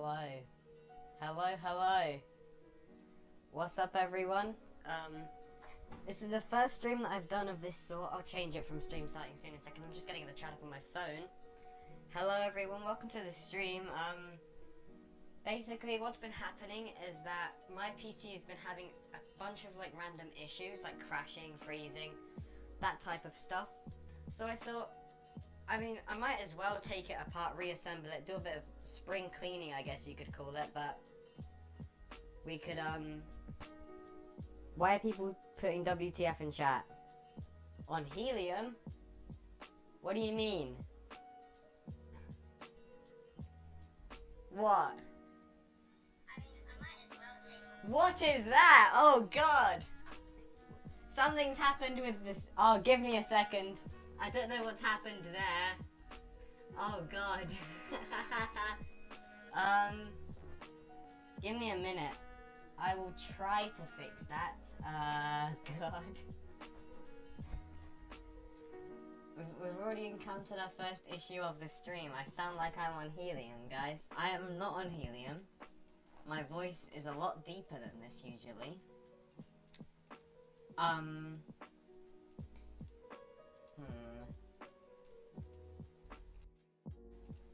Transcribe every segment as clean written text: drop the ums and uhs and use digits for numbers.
Hello. Hello, hello. What's up, everyone? This is the first stream that I've done of this sort. I'll change it from stream settings in a second. I'm just getting the chat up on my phone. Hello, everyone. Welcome to the stream. Basically, what's been happening is that my PC has been having a bunch of, random issues, like crashing, freezing, that type of stuff. So I thought, I might as well take it apart, reassemble it, do a bit of spring cleaning, I guess you could call it, but we could, why are people putting WTF in chat? On helium? What do you mean? What? What is that? Oh god! Something's happened with this. Oh, give me a second. I don't know what's happened there. Oh god. Give me a minute. I will try to fix that. God. We've already encountered our first issue of the stream. I sound like I'm on helium, guys. I am not on helium. My voice is a lot deeper than this usually.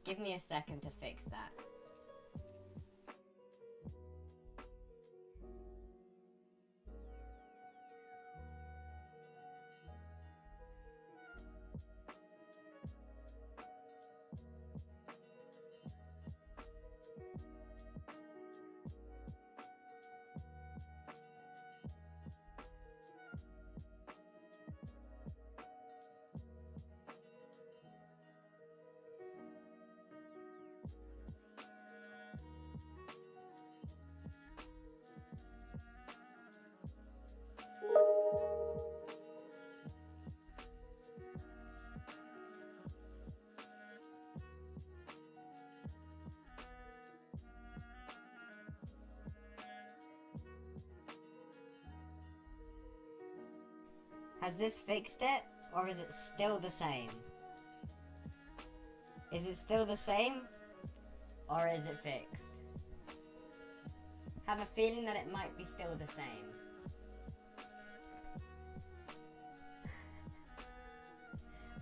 Give me a second to fix that. Has this fixed it, or is it still the same? Is it still the same, or is it fixed? Have a feeling that it might be still the same.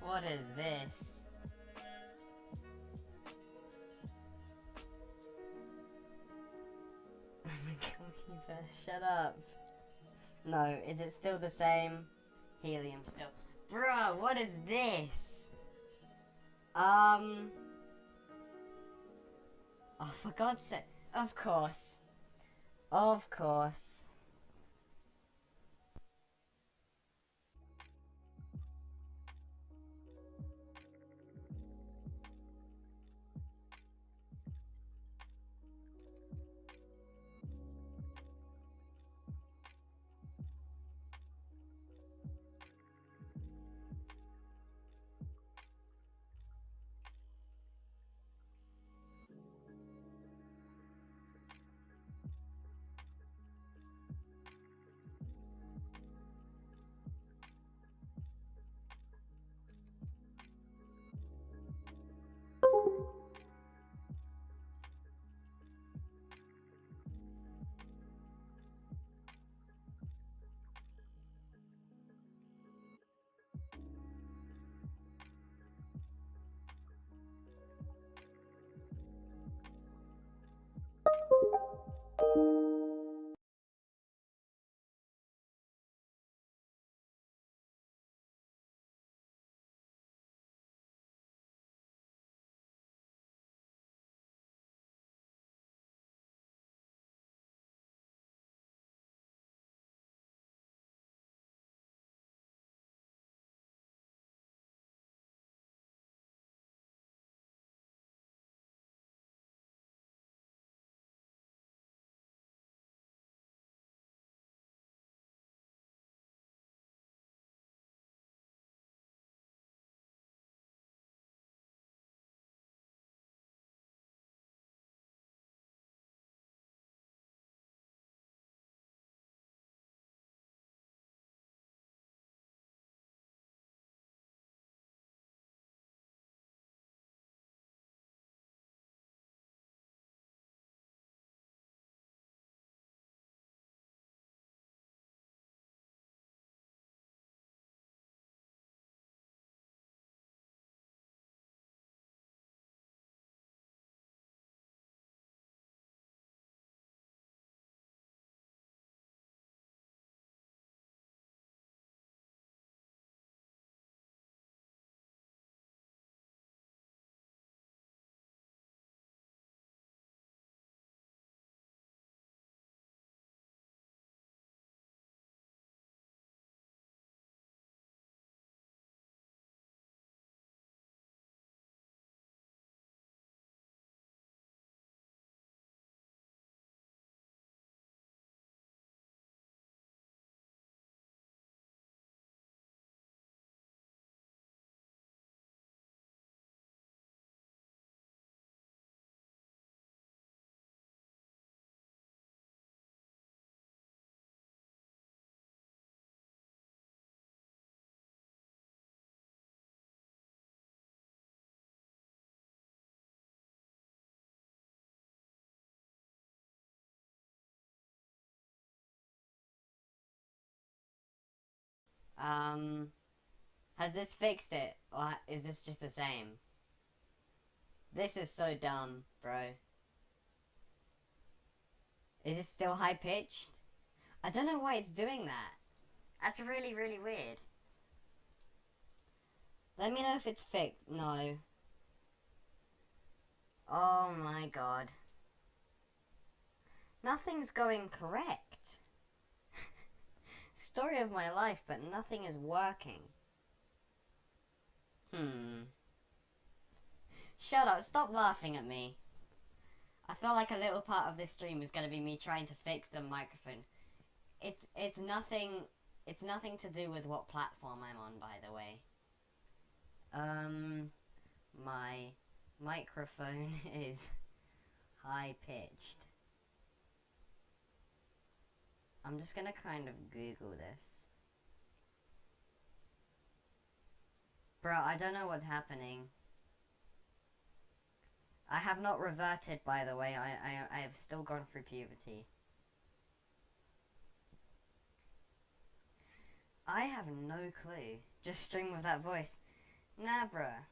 What is this? Oh my god, you better shut up. No, is it still the same? Helium still. Bruh, what is this? Oh, for God's sake. Of course. Of course. Has this fixed it? Or is this just the same? This is so dumb, bro. Is it still high pitched? I don't know why it's doing that. That's really, really weird. Let me know if it's fixed. No. Oh my god. Nothing's going correct. Story of my life, but nothing is working. Shut up, stop laughing at me. I felt like a little part of this stream is going to be me trying to fix the microphone. It's nothing to do with what platform I'm on, by the way. My microphone is high pitched. I'm just gonna kind of Google this. Bro, I don't know what's happening. I have not reverted, by the way. I have still gone through puberty. I have no clue. Just stream with that voice. Nah, bruh.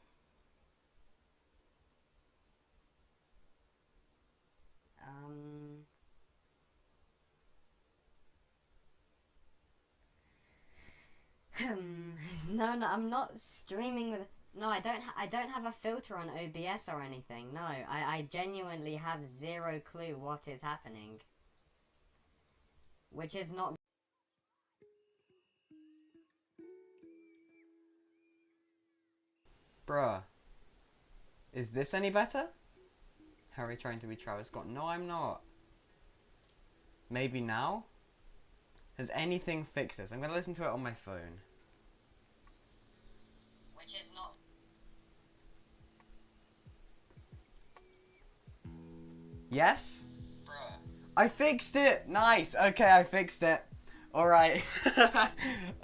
No, I'm not streaming with... No, I don't have a filter on OBS or anything. No, I genuinely have zero clue what is happening. Which is not... Bruh. Is this any better? Harry trying to be Travis Scott. No, I'm not. Maybe now? Has anything fixed this? I'm gonna listen to it on my phone. Which is not... Yes? Bruh. I fixed it! Nice! Okay, I fixed it. Alright.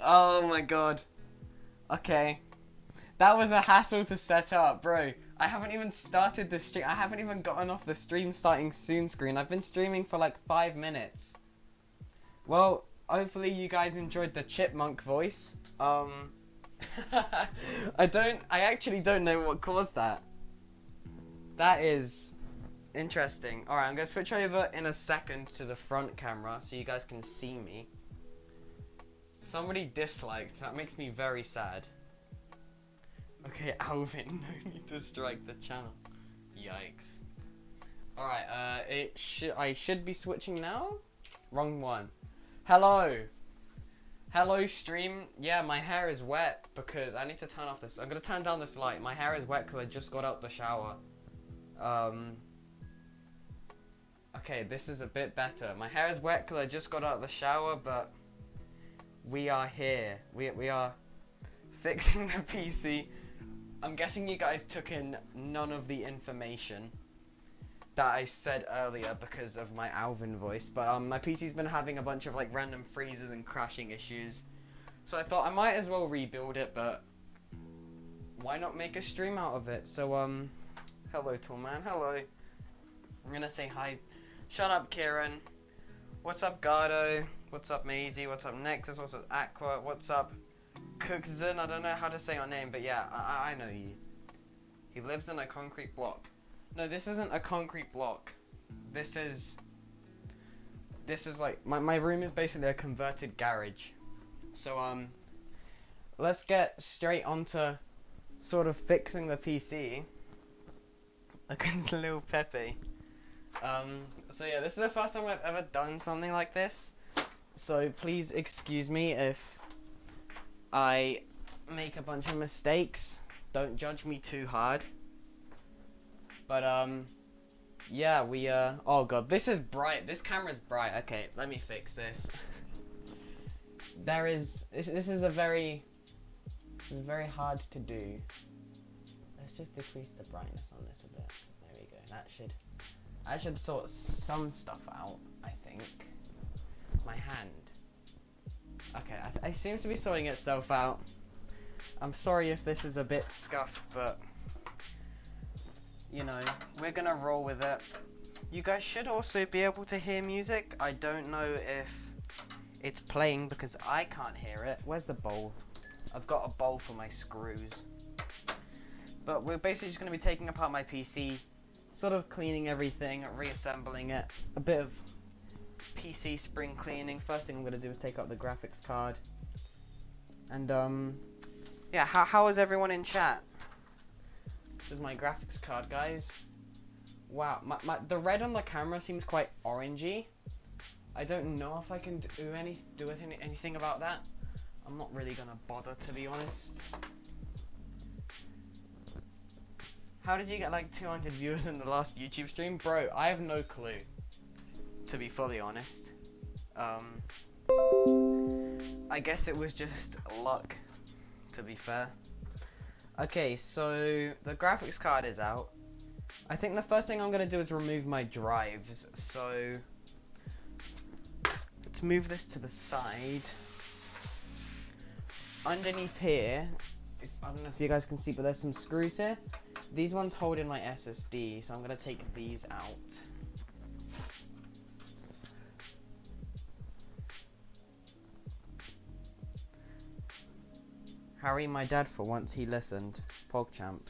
Oh my god. Okay. That was a hassle to set up, bro. I haven't even started the stream. I haven't even gotten off the stream starting soon screen. I've been streaming for like 5 minutes. Well, hopefully you guys enjoyed the chipmunk voice. I actually don't know what caused that. That is interesting. Alright, I'm gonna switch over in a second to the front camera so you guys can see me. Somebody disliked. That makes me very sad. Okay, Alvin, no need to strike the channel. Yikes. Alright, I should be switching now? Wrong one. Hello! Hello, stream. Yeah, my hair is wet because I need to turn off this. I'm gonna turn down this light. My hair is wet because I just got out the shower. Okay, this is a bit better. My hair is wet because I just got out the shower, but we are here. We are fixing the PC. I'm guessing you guys took in none of the information that I said earlier because of my Alvin voice, but my PC's been having a bunch of like random freezes and crashing issues, so I thought I might as well rebuild it, but why not make a stream out of it? So hello Toolman, hello. I'm gonna say hi. Shut up Kieran. What's up Gardo? What's up Maisie? What's up Nexus? What's up Aqua? What's up Cookson? I don't know how to say your name, but yeah, I know you. He lives in a concrete block. No, this isn't a concrete block. This is like, my room is basically a converted garage. So, let's get straight onto sort of fixing the PC. Against Lil Pepe. So yeah, this is the first time I've ever done something like this. So please excuse me if I make a bunch of mistakes. Don't judge me too hard. But yeah, oh god, this is bright. This camera's bright. Okay, let me fix this. This is very hard to do. Let's just decrease the brightness on this a bit. There we go. That should sort some stuff out, I think. My hand. Okay, it seems to be sorting itself out. I'm sorry if this is a bit scuffed, but you know, we're gonna roll with it. You guys should also be able to hear music. I don't know if it's playing because I can't hear it. Where's the bowl? I've got a bowl for my screws. But we're basically just going to be taking apart my PC, sort of cleaning everything, reassembling it. A bit of PC spring cleaning. First thing I'm going to do is take out the graphics card. And, yeah, how is everyone in chat? This is my graphics card, guys. Wow, the red on the camera seems quite orangey. I don't know if I can do anything about that. I'm not really gonna bother, to be honest. How did you get like 200 viewers in the last YouTube stream? Bro, I have no clue, to be fully honest. I guess it was just luck, to be fair. Okay, so the graphics card is out. I think the first thing I'm going to do is remove my drives. So let's move this to the side. Underneath here, I don't know if you guys can see, but there's some screws here. These ones hold in my SSD, so I'm going to take these out. Harry, my dad, for once he listened. PogChamp.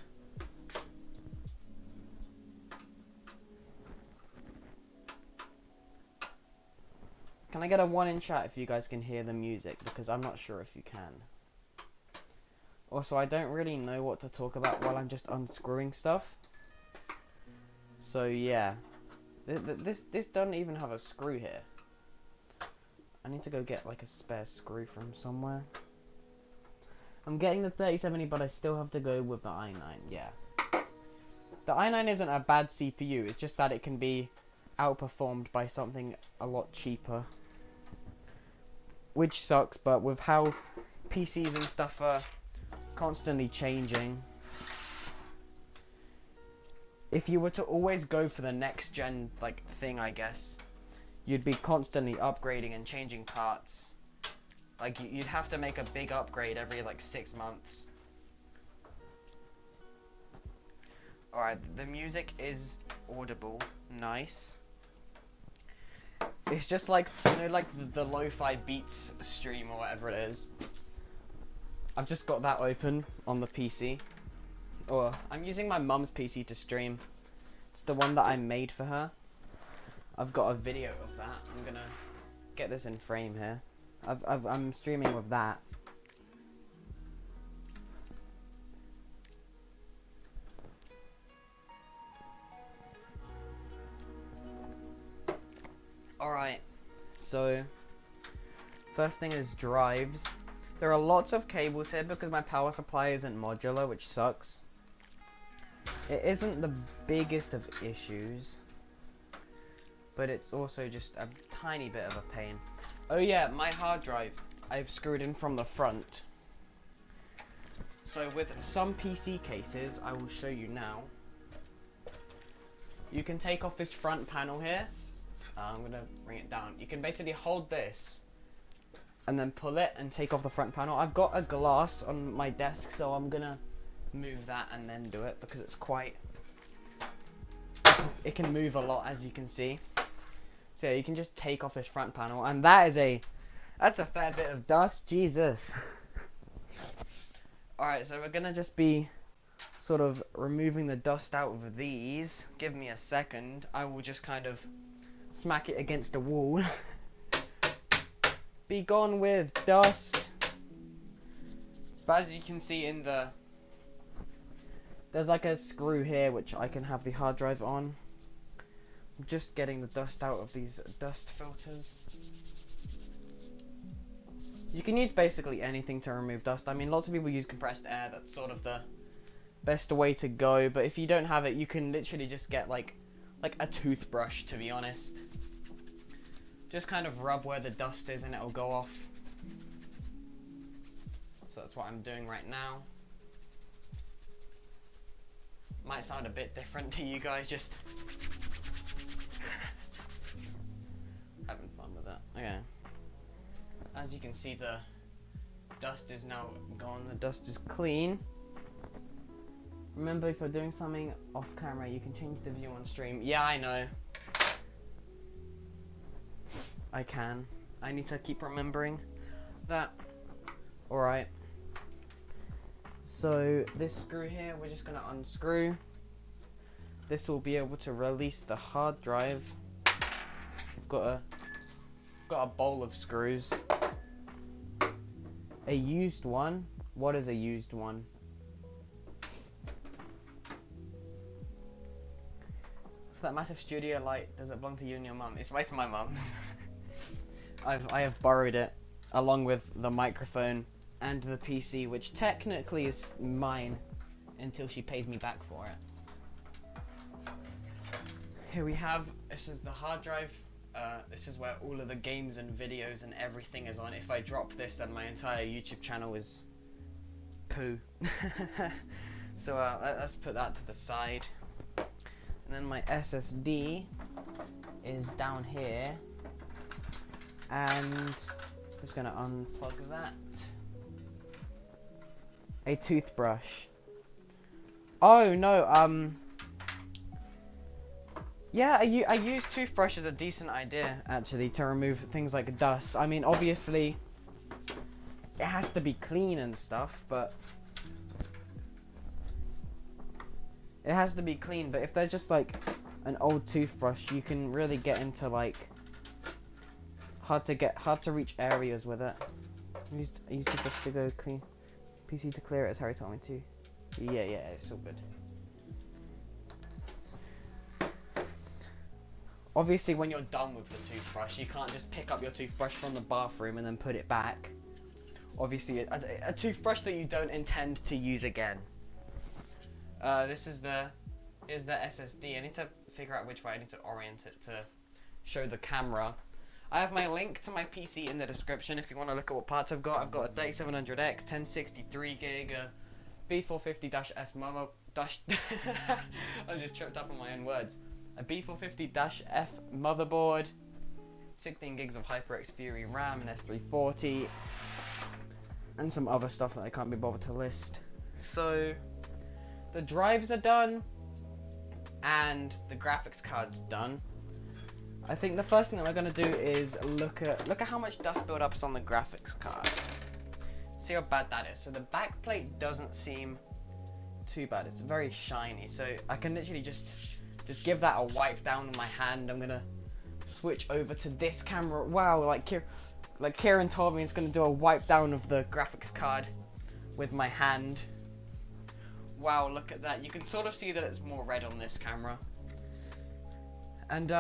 Can I get a 1 in chat if you guys can hear the music? Because I'm not sure if you can. Also, I don't really know what to talk about while I'm just unscrewing stuff. So yeah. This doesn't even have a screw here. I need to go get like a spare screw from somewhere. I'm getting the 3070, but I still have to go with the i9, yeah. The i9 isn't a bad CPU, it's just that it can be outperformed by something a lot cheaper. Which sucks, but with how PCs and stuff are constantly changing, if you were to always go for the next gen like thing, I guess, you'd be constantly upgrading and changing parts. Like, you'd have to make a big upgrade every, like, 6 months. Alright, the music is audible. Nice. It's just like, you know, like the lo-fi beats stream or whatever it is. I've just got that open on the PC. Or, I'm using my mum's PC to stream. It's the one that I made for her. I've got a video of that. I'm gonna get this in frame here. I'm streaming with that. Alright, so first thing is drives. There are lots of cables here because my power supply isn't modular, which sucks. It isn't the biggest of issues, but it's also just a tiny bit of a pain. Oh yeah, my hard drive, I've screwed in from the front. So with some PC cases, I will show you now. You can take off this front panel here. I'm gonna bring it down. You can basically hold this and then pull it and take off the front panel. I've got a glass on my desk, so I'm gonna move that and then do it because it's quite... It can move a lot, as you can see. So yeah, you can just take off this front panel, and that's a fair bit of dust, Jesus. Alright, so we're gonna just be sort of removing the dust out of these. Give me a second. I will just kind of smack it against the wall. Be gone with dust. But as you can see in there's like a screw here which I can have the hard drive on. I'm just getting the dust out of these dust filters. You can use basically anything to remove dust. I mean, lots of people use compressed air. That's sort of the best way to go. But if you don't have it, you can literally just get like a toothbrush, to be honest. Just kind of rub where the dust is and it'll go off. So that's what I'm doing right now. Might sound a bit different to you guys, just having fun with that. Okay. As you can see, the dust is now gone. The dust is clean. Remember, if you're doing something off camera, you can change the view on stream. Yeah, I know. I can. I need to keep remembering that. Alright. So this screw here, we're just gonna unscrew. This will be able to release the hard drive. We've got a bowl of screws. A used one. What is a used one? So that massive studio light, does it belong to you and your mum? It's my mum's. I have borrowed it along with the microphone and the PC, which technically is mine until she pays me back for it. Here we have, this is the hard drive. This is where all of the games and videos and everything is on. If I drop this, then my entire YouTube channel is poo. So let's put that to the side. And then my SSD is down here. And I'm just gonna unplug that. A toothbrush. Oh no, yeah, I use toothbrush as a decent idea, actually, to remove things like dust. I mean, obviously, it has to be clean and stuff, but... It has to be clean, but if there's just, like, an old toothbrush, you can really get into, like, hard to reach areas with it. I used toothbrush to go clean. PC to clear it, as Harry told me to. Yeah, it's all good. Obviously, when you're done with the toothbrush, you can't just pick up your toothbrush from the bathroom and then put it back. Obviously, a toothbrush that you don't intend to use again. Here's the SSD. I need to figure out which way I need to orient it to show the camera. I have my link to my PC in the description if you want to look at what parts I've got. I've got a 3700X, 1063 gig, B450-S mother... I just tripped up on my own words. A B450-F motherboard, 16 gigs of HyperX Fury RAM, an S340, and some other stuff that I can't be bothered to list. So, the drives are done, and the graphics card's done. I think the first thing that we're going to do is look at how much dust buildup is on the graphics card. See how bad that is. So the back plate doesn't seem too bad. It's very shiny. So I can literally just give that a wipe down with my hand. I'm going to switch over to this camera. Wow, like Kieran told me, it's going to do a wipe down of the graphics card with my hand. Wow, look at that. You can sort of see that it's more red on this camera. And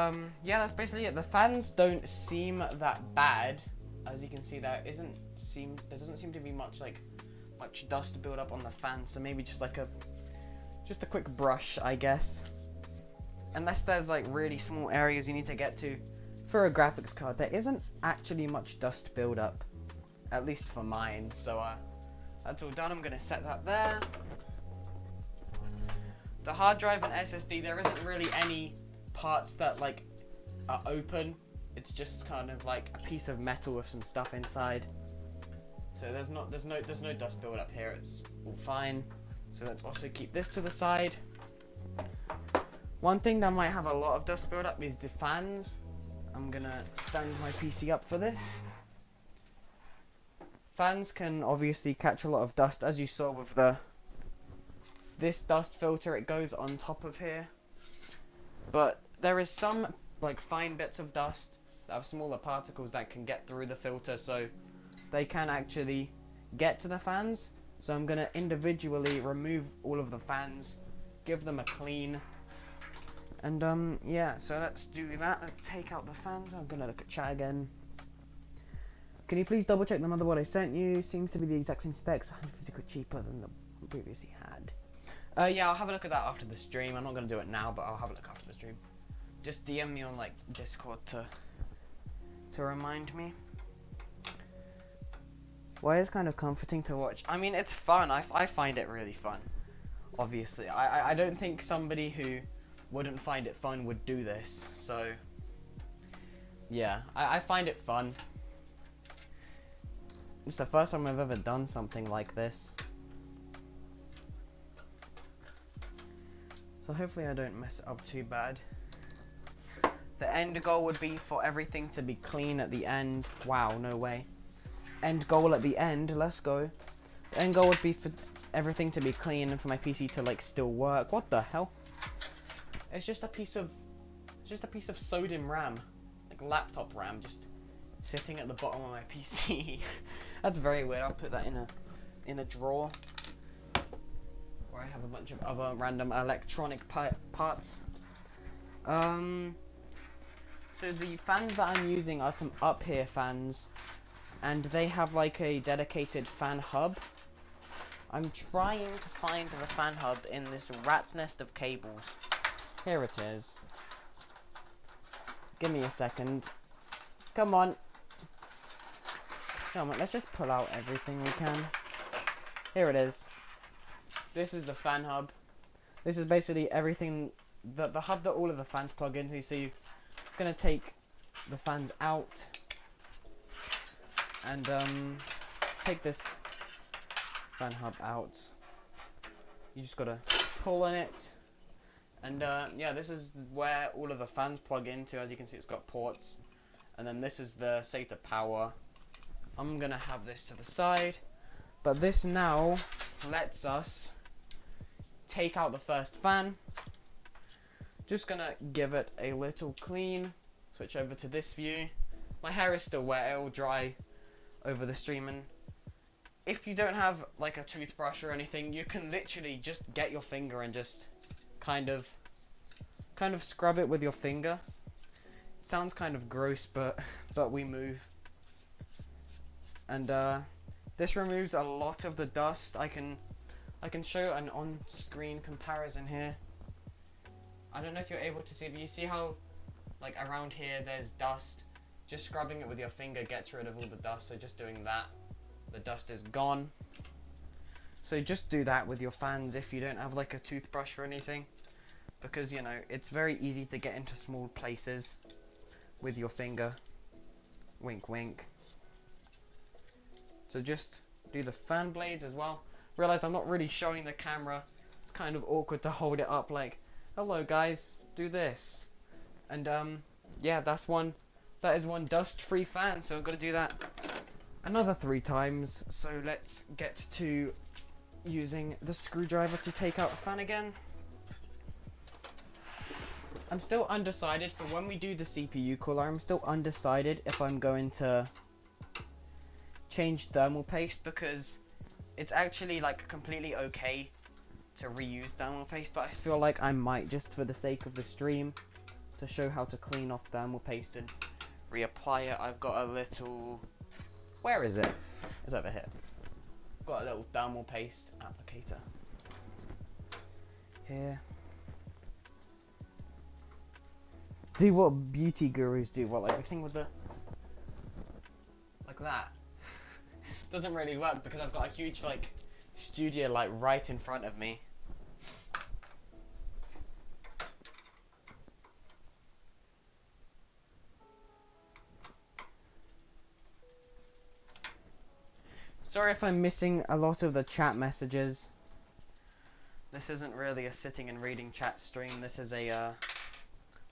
yeah, that's basically it. The fans don't seem that bad. As you can see, there doesn't seem to be much dust build up on the fan. So maybe just a quick brush, I guess. Unless there's like really small areas you need to get to for a graphics card, there isn't actually much dust build up, at least for mine. So that's all done. I'm gonna set that there. The hard drive and SSD, there isn't really any parts that like are open. It's just kind of like a piece of metal with some stuff inside. So there's no dust build up here. It's all fine. So let's also keep this to the side. One thing that might have a lot of dust build up is the fans. I'm gonna stand my PC up for this. Fans can obviously catch a lot of dust, as you saw with this dust filter. It goes on top of here, but there is some like fine bits of dust that have smaller particles that can get through the filter, so they can actually get to the fans. So I'm gonna individually remove all of the fans, give them a clean, and yeah, so let's do that. Let's take out the fans. I'm gonna look at chat again. Can you please double check the motherboard I sent you? Seems to be the exact same specs, 150 quid cheaper than the previously had. Yeah, I'll have a look at that after the stream. I'm not gonna do it now, but I'll have a look after the stream. Just DM me on like Discord to remind me. Why is kind of comforting to watch? I mean, it's fun. I find it really fun. Obviously, I don't think somebody who wouldn't find it fun would do this. So yeah, I find it fun. It's the first time I've ever done something like this. So hopefully I don't mess it up too bad. The end goal would be for everything to be clean at the end. Wow, no way. End goal at the end, let's go. The end goal would be for everything to be clean and for my PC to like still work. What the hell? It's just a piece of sodium RAM, like laptop RAM, just sitting at the bottom of my PC. That's very weird. I'll put that in a drawer where I have a bunch of other random electronic parts. So the fans that I'm using are some up here fans, and they have like a dedicated fan hub. I'm trying to find the fan hub in this rat's nest of cables. Here it is. Give me a second. Come on. Come on, let's just pull out everything we can. Here it is. This is the fan hub. This is basically everything, the hub that all of the fans plug into. So you're gonna take the fans out and take this fan hub out. You just gotta pull on it. And yeah, this is where all of the fans plug into. As you can see, it's got ports. And then this is the SATA power. I'm gonna have this to the side. But this now lets us take out the first fan. Just gonna give it a little clean. Switch over to this view. My hair is still wet, it will dry over the stream. And if you don't have like a toothbrush or anything, you can literally just get your finger and just kind of scrub it with your finger. It sounds kind of gross, but we move. And this removes a lot of the dust. I can show an on-screen comparison here. I don't know if you're able to see, but you see how like around here there's dust. Just scrubbing it with your finger gets rid of all the dust. So just doing that, the dust is gone. So just do that with your fans if you don't have like a toothbrush or anything, because you know it's very easy to get into small places with your finger. Wink wink. So just do the fan blades as well. Realize I'm not really showing the camera. It's kind of awkward to hold it up like, hello guys, do this. And yeah, that is one dust-free fan, so I'm gonna do that another 3 times. So let's get to using the screwdriver to take out the fan again. I'm still undecided for when we do the CPU cooler. I'm still undecided if I'm going to change thermal paste, because it's actually like completely okay to reuse thermal paste, but I feel like I might, just for the sake of the stream, to show how to clean off thermal paste and reapply it. I've got a little, where is it? It's over here. Got a little thermal paste applicator here. Do what beauty gurus do, what, like the thing with the, like that. Doesn't really work because I've got a huge like studio light right in front of me. Sorry if I'm missing a lot of the chat messages. This isn't really a sitting and reading chat stream. This is a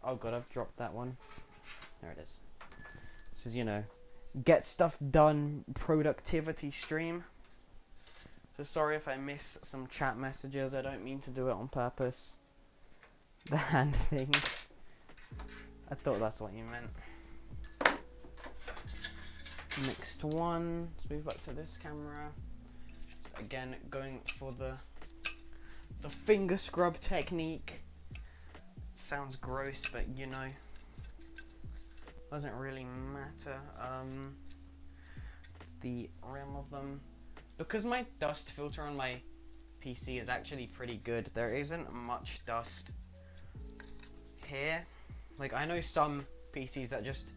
oh god, I've dropped that one. There it is. This is, you know, get stuff done productivity stream. So sorry if I miss some chat messages. I don't mean to do it on purpose. The hand thing. I thought that's what you meant. Next one. Let's move back to this camera. Again, going for the finger scrub technique. Sounds gross, but you know, doesn't really matter. The rim of them, because my dust filter on my PC is actually pretty good. There isn't much dust here. Like, I know some PCs that just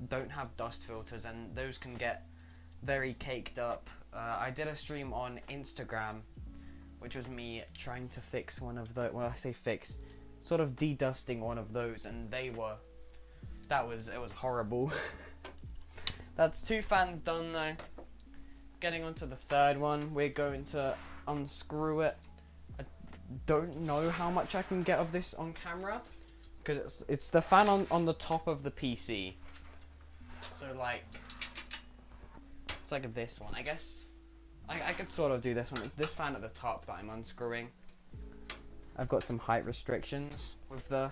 don't have dust filters, and those can get very caked up. I did a stream on Instagram, which was me trying to fix one of the, well, I say fix, sort of de-dusting one of those, and it was horrible. That's 2 fans done though. Getting onto the third one, we're going to unscrew it. I don't know how much I can get of this on camera, because it's the fan on the top of the PC. So like, it's like this one, I guess. I could sort of do this one. It's this fan at the top that I'm unscrewing. I've got some height restrictions with the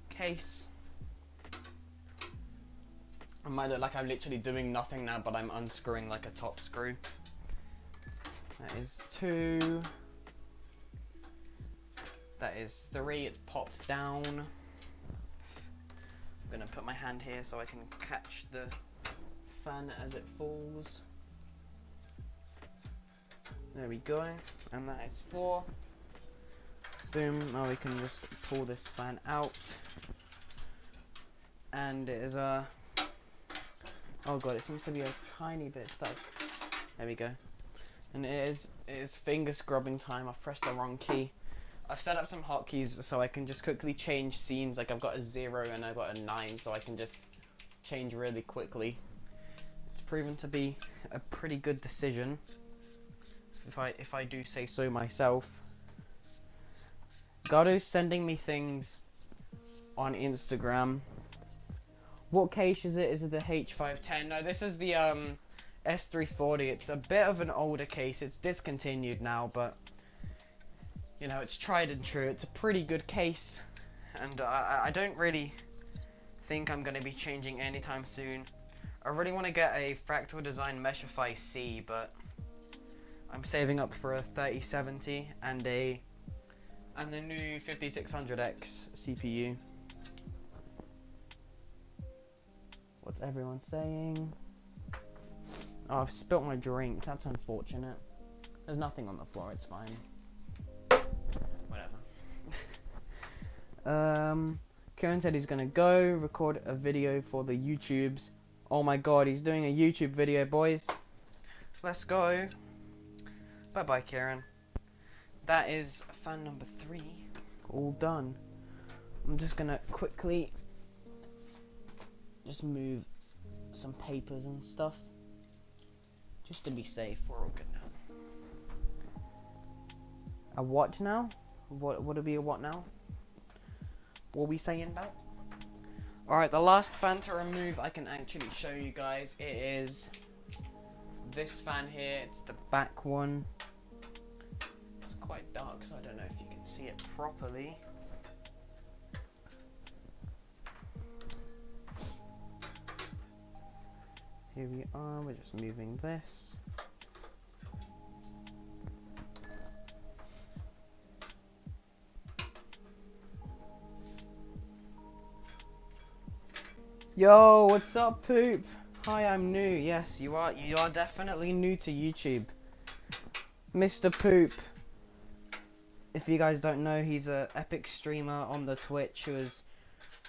case. I might look like I'm literally doing nothing now, but I'm unscrewing like a top screw. That is 2. That is 3. It popped down. I'm gonna put my hand here so I can catch the fan as it falls. There we go. And that is 4. Boom. Now we can just pull this fan out. And it is a... Oh god, it seems to be a tiny bit stuck. There we go. And it is finger scrubbing time. I've pressed the wrong key. I've set up some hotkeys so I can just quickly change scenes. Like I've got a 0 and I've got a 9, so I can just change really quickly. It's proven to be a pretty good decision, if I do say so myself. Garu's sending me things on Instagram. What case is it? Is it the H510? No, this is the S340. It's a bit of an older case. It's discontinued now, but you know, it's tried and true. It's a pretty good case, and I don't really think I'm going to be changing anytime soon. I really want to get a Fractal Design Meshify C, but I'm saving up for a 3070 and the new 5600X CPU. What's everyone saying? Oh, I've spilt my drink. That's unfortunate. There's nothing on the floor. It's fine. Whatever. Kieran said he's gonna go record a video for the YouTubes. Oh my god, he's doing a YouTube video, boys. Let's go. Bye bye, Kieran. That is fan number 3. All done. I'm just gonna quickly just move some papers and stuff, just to be safe. We're all good now. A what now? What would it be? A what now? What are we saying about? Alright, the last fan to remove I can actually show you guys. It is this fan here. It's the back one. It's quite dark, so I don't know if you can see it properly. Here we are, we're just moving this. Yo, what's up, Poop? Hi, I'm new. Yes, you are definitely new to YouTube. Mr. Poop. If you guys don't know, he's an epic streamer on the Twitch who has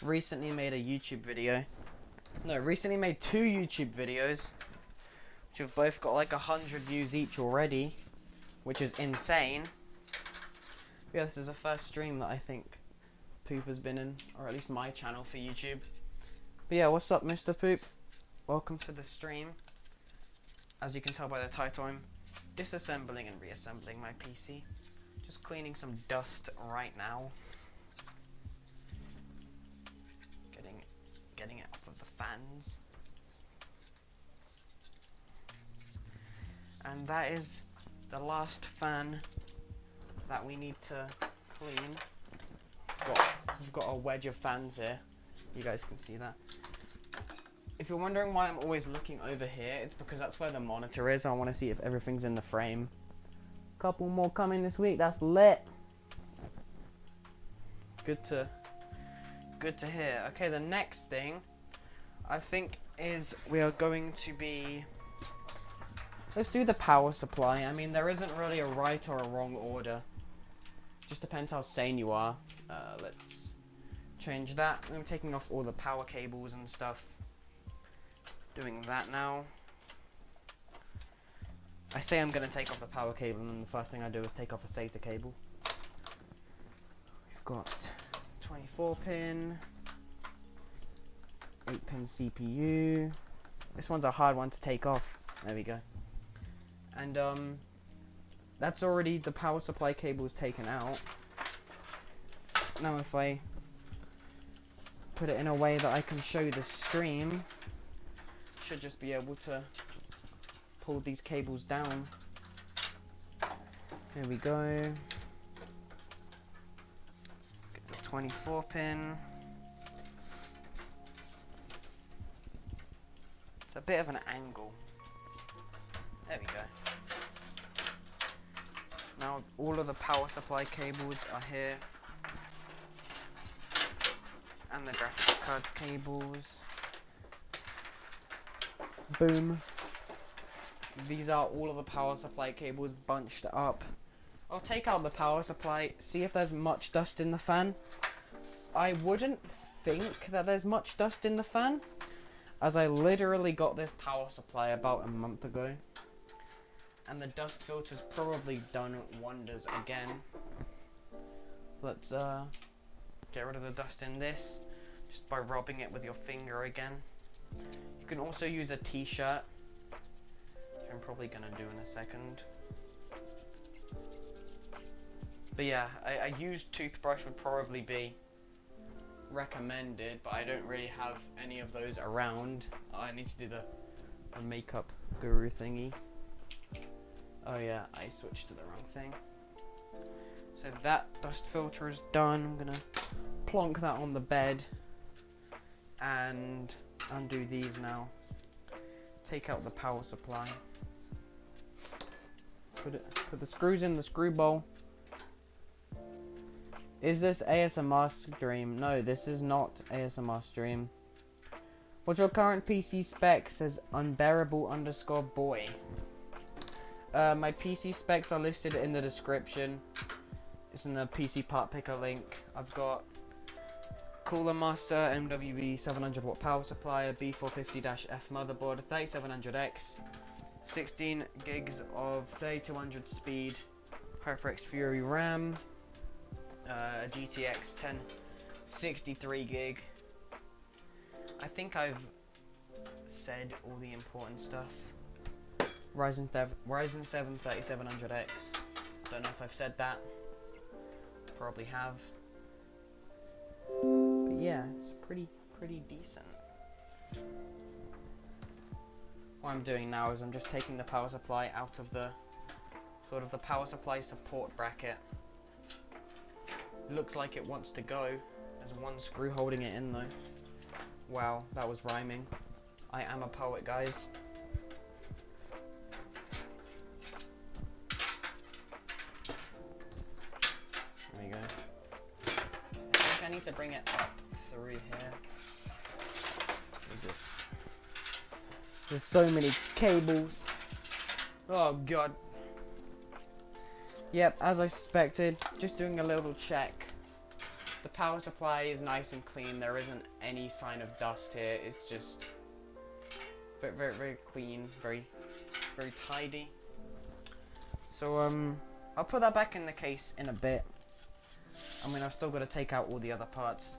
recently made a YouTube video. No, recently made 2 YouTube videos, which have both got like 100 views each already, which is insane. Yeah, this is the first stream that I think Poop has been in, or at least my channel for YouTube. But yeah, what's up, Mr. Poop? Welcome to the stream. As you can tell by the title, I'm disassembling and reassembling my PC. Just cleaning some dust right now. Getting it off of the fans. And that is the last fan that we need to clean. We've got a wedge of fans here. You guys can see that. If you're wondering why I'm always looking over here, it's because that's where the monitor is. I want to see if everything's in the frame. Couple more coming this week. That's lit. Good to hear. Okay, the next thing I think is we are going to be... Let's do the power supply. I mean, there isn't really a right or a wrong order. Just depends how sane you are. Let's change that. I'm taking off all the power cables and stuff. Doing that now. I say I'm going to take off the power cable, and then the first thing I do is take off a SATA cable. We've got 24 pin, 8 pin CPU. This one's a hard one to take off. There we go. And that's already, the power supply cable is taken out. Now if I put it in a way that I can show the stream, should just be able to pull these cables down. Here we go. Get the 24 pin. It's a bit of an angle. There we go. Now all of the power supply cables are here. And the graphics card cables. Boom. These are all of the power supply cables bunched up. I'll take out the power supply, see if there's much dust in the fan. I wouldn't think that there's much dust in the fan, as I literally got this power supply about a month ago. And the dust filter's probably done wonders again. Let's get rid of the dust in this, just by rubbing it with your finger again. You can also use a t-shirt, which I'm probably gonna do in a second. But yeah, a used toothbrush would probably be recommended, but I don't really have any of those around. Oh, I need to do the makeup guru thingy. Oh yeah, I switched to the wrong thing. So that dust filter is done. I'm gonna plonk that on the bed and undo these now. Take out the power supply. Put the screws in the screw bowl. Is this ASMR stream? No, this is not ASMR stream. What's your current PC spec? Says unbearable_boy. My PC specs are listed in the description. It's in the PC part picker link. I've got Cooler Master MWB 700 watt power supply, a B450-F motherboard, a 3700X, 16 gigs of 3200 speed HyperX Fury RAM, a GTX 1063 gig. I think I've said all the important stuff. Ryzen 7 3700X. Don't know if I've said that. Probably have. But yeah, it's pretty decent. What I'm doing now is I'm just taking the power supply out of the sort of the power supply support bracket. Looks like it wants to go. There's one screw holding it in though. Wow, that was rhyming. I am a poet, guys. There we go. I think I need to bring it up through here. There's so many cables. Oh god. Yep, as I suspected, just doing a little check. The power supply is nice and clean. There isn't any sign of dust here. It's just very clean, very tidy. So I'll put that back in the case in a bit. I mean, I've still got to take out all the other parts.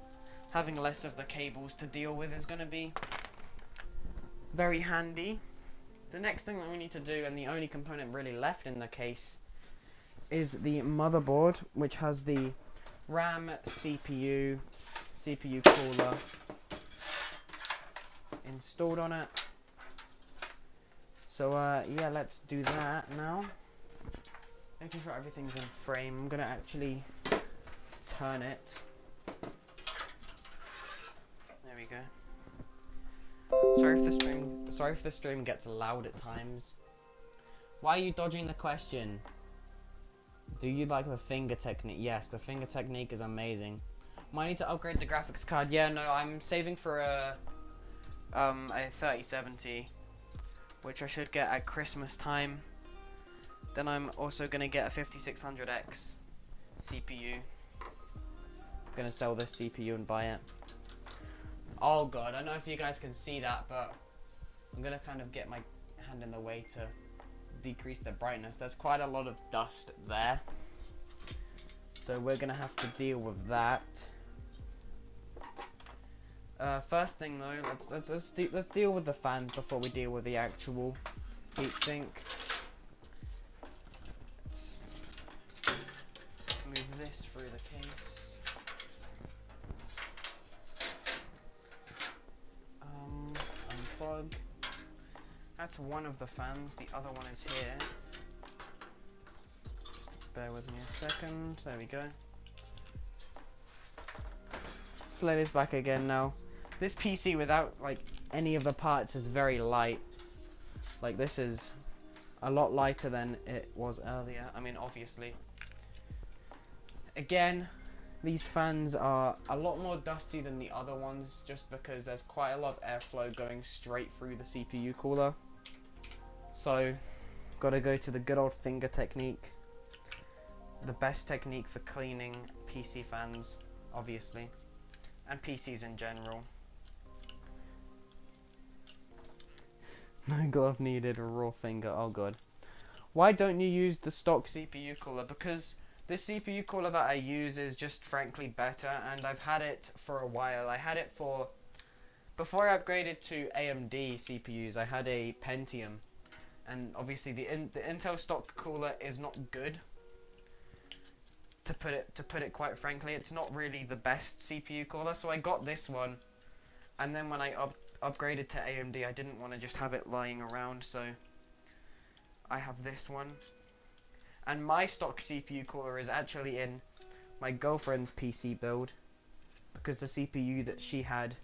Having less of the cables to deal with is going to be very handy. The next thing that we need to do, and the only component really left in the case, is the motherboard, which has the RAM, CPU cooler installed on it. So yeah, let's do that now. Making sure everything's in frame. I'm gonna actually turn it. There we go. Sorry if the stream gets loud at times. Why are you dodging the question? Do you like the finger technique? Yes, the finger technique is amazing. Might need to upgrade the graphics card. Yeah, no, I'm saving for a 3070, which I should get at Christmas time. Then I'm also gonna get a 5600X CPU. I'm gonna sell this CPU and buy it. Oh god, I don't know if you guys can see that, but I'm gonna kind of get my hand in the way to decrease the brightness. There's quite a lot of dust there, so we're gonna have to deal with that. First thing though, let's deal with the fans before we deal with the actual heatsink. Let's move this through the case. that's one of the fans. The other one is here. Just bear with me a second. There we go. Sled is back again now. This PC without like any of the parts is very light. Like this is a lot lighter than it was earlier. I mean, obviously. Again, these fans are a lot more dusty than the other ones just because there's quite a lot of airflow going straight through the CPU cooler. So, gotta go to the good old finger technique. The best technique for cleaning PC fans, obviously. And PCs in general. No glove needed, raw finger, oh god. Why don't you use the stock CPU cooler? Because this CPU cooler that I use is just frankly better, and I've had it for a while. I had it for, before I upgraded to AMD CPUs, I had a Pentium. And obviously the Intel stock cooler is not good. To put it quite frankly, it's not really the best CPU cooler, so I got this one, and then when I upgraded to AMD, I didn't want to just have it lying around, so I have this one. And my stock CPU cooler is actually in my girlfriend's PC build, because the CPU that she had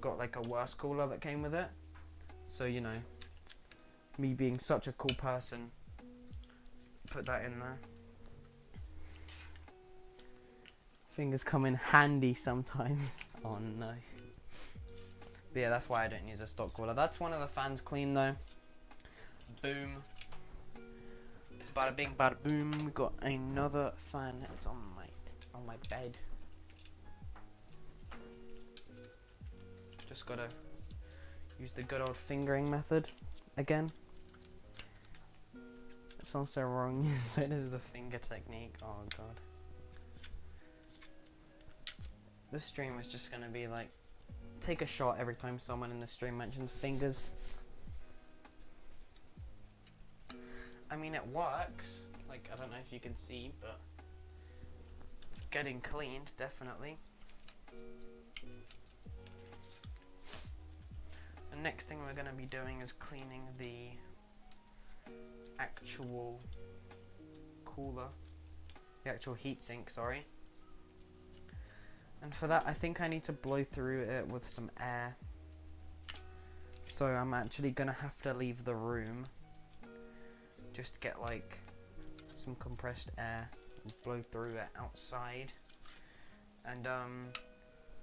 got like a worse cooler that came with it. So, you know, me being such a cool person, put that in there. Fingers come in handy sometimes. Oh no. But yeah, that's why I don't use a stock cooler. That's one of the fans clean though. Boom. Bada bing, bada boom. We got another fan. It's on my bed. Just gotta use the good old fingering method again. It sounds so wrong. So it is the finger technique. Oh god. This stream is just gonna be like, take a shot every time someone in the stream mentions fingers. I mean, it works. Like, I don't know if you can see, but it's getting cleaned, definitely. The next thing we're gonna be doing is cleaning the actual cooler, the actual heatsink, sorry. And for that, I think I need to blow through it with some air. So I'm actually gonna have to leave the room just to get like some compressed air and blow through it outside. And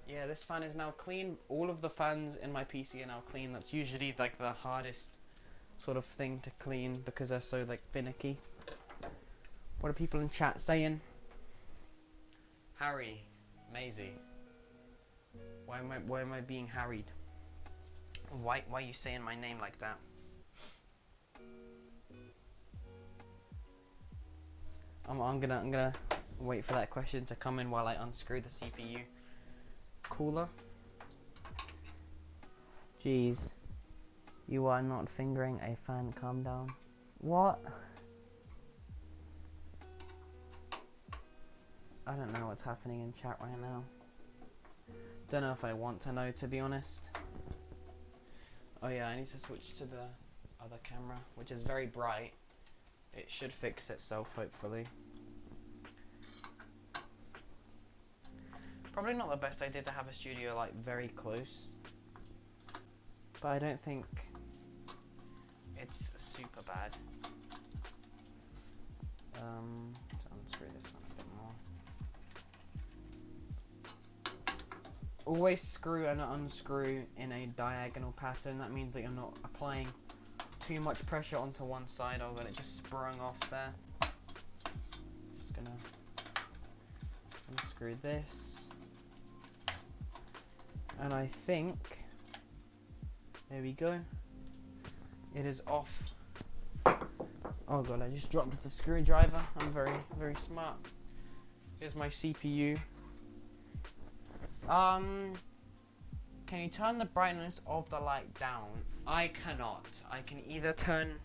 yeah, this fan is now clean. All of the fans in my PC are now clean. That's usually like the hardest sort of thing to clean because they're so like finicky. What are people in chat saying? Harry. Maisie, why am I being harried? Why are you saying my name like that? I'm gonna wait for that question to come in while I unscrew the CPU cooler. Jeez, you are not fingering a fan. Calm down. What? I don't know what's happening in chat right now. Don't know if I want to know, to be honest. Oh yeah, I need to switch to the other camera, which is very bright. It should fix itself, hopefully. Probably not the best idea to have a studio like very close, but I don't think it's super bad. To unscrew this one a bit more. Always screw and unscrew in a diagonal pattern. That means that you're not applying too much pressure onto one side of it. It just sprung off there. Just gonna unscrew this. And I think, there we go. It is off. Oh god, I just dropped the screwdriver. I'm very, very smart. Here's my CPU. Can you turn the brightness of the light down? I cannot. I can either turn...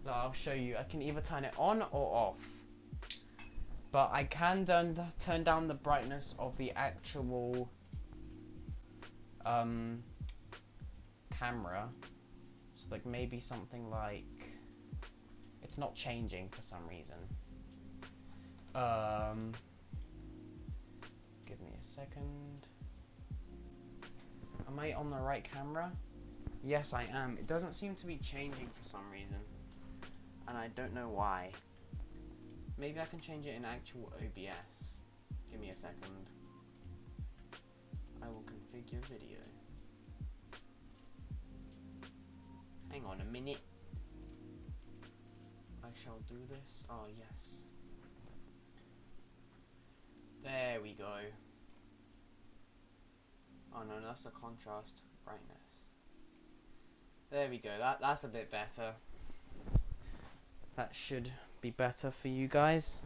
No, I'll show you. I can either turn it on or off. But I can turn down the brightness of the actual camera. So like maybe something like it's not changing for some reason. Give me a second. Am I on the right camera? Yes, I am. It doesn't seem to be changing for some reason, and I don't know why. Maybe I can change it in actual OBS. Give me a second. I will configure video. Hang on a minute. I shall do this. Oh, yes. There we go. Oh no, that's a contrast brightness. There we go. That's a bit better. That should be better for you guys.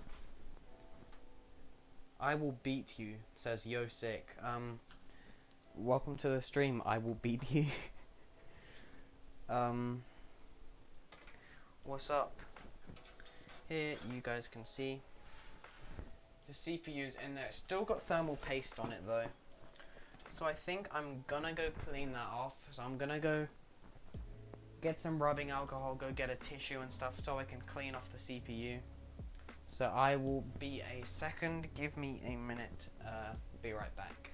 I will beat you, says Yosick. Welcome to the stream. I will beat you. What's up? Here you guys can see the CPU's in there. It's still got thermal paste on it though. So I think I'm gonna go clean that off. So I'm gonna go get some rubbing alcohol, go get a tissue and stuff so I can clean off the CPU. So I will be a second. Give me a minute. Be right back.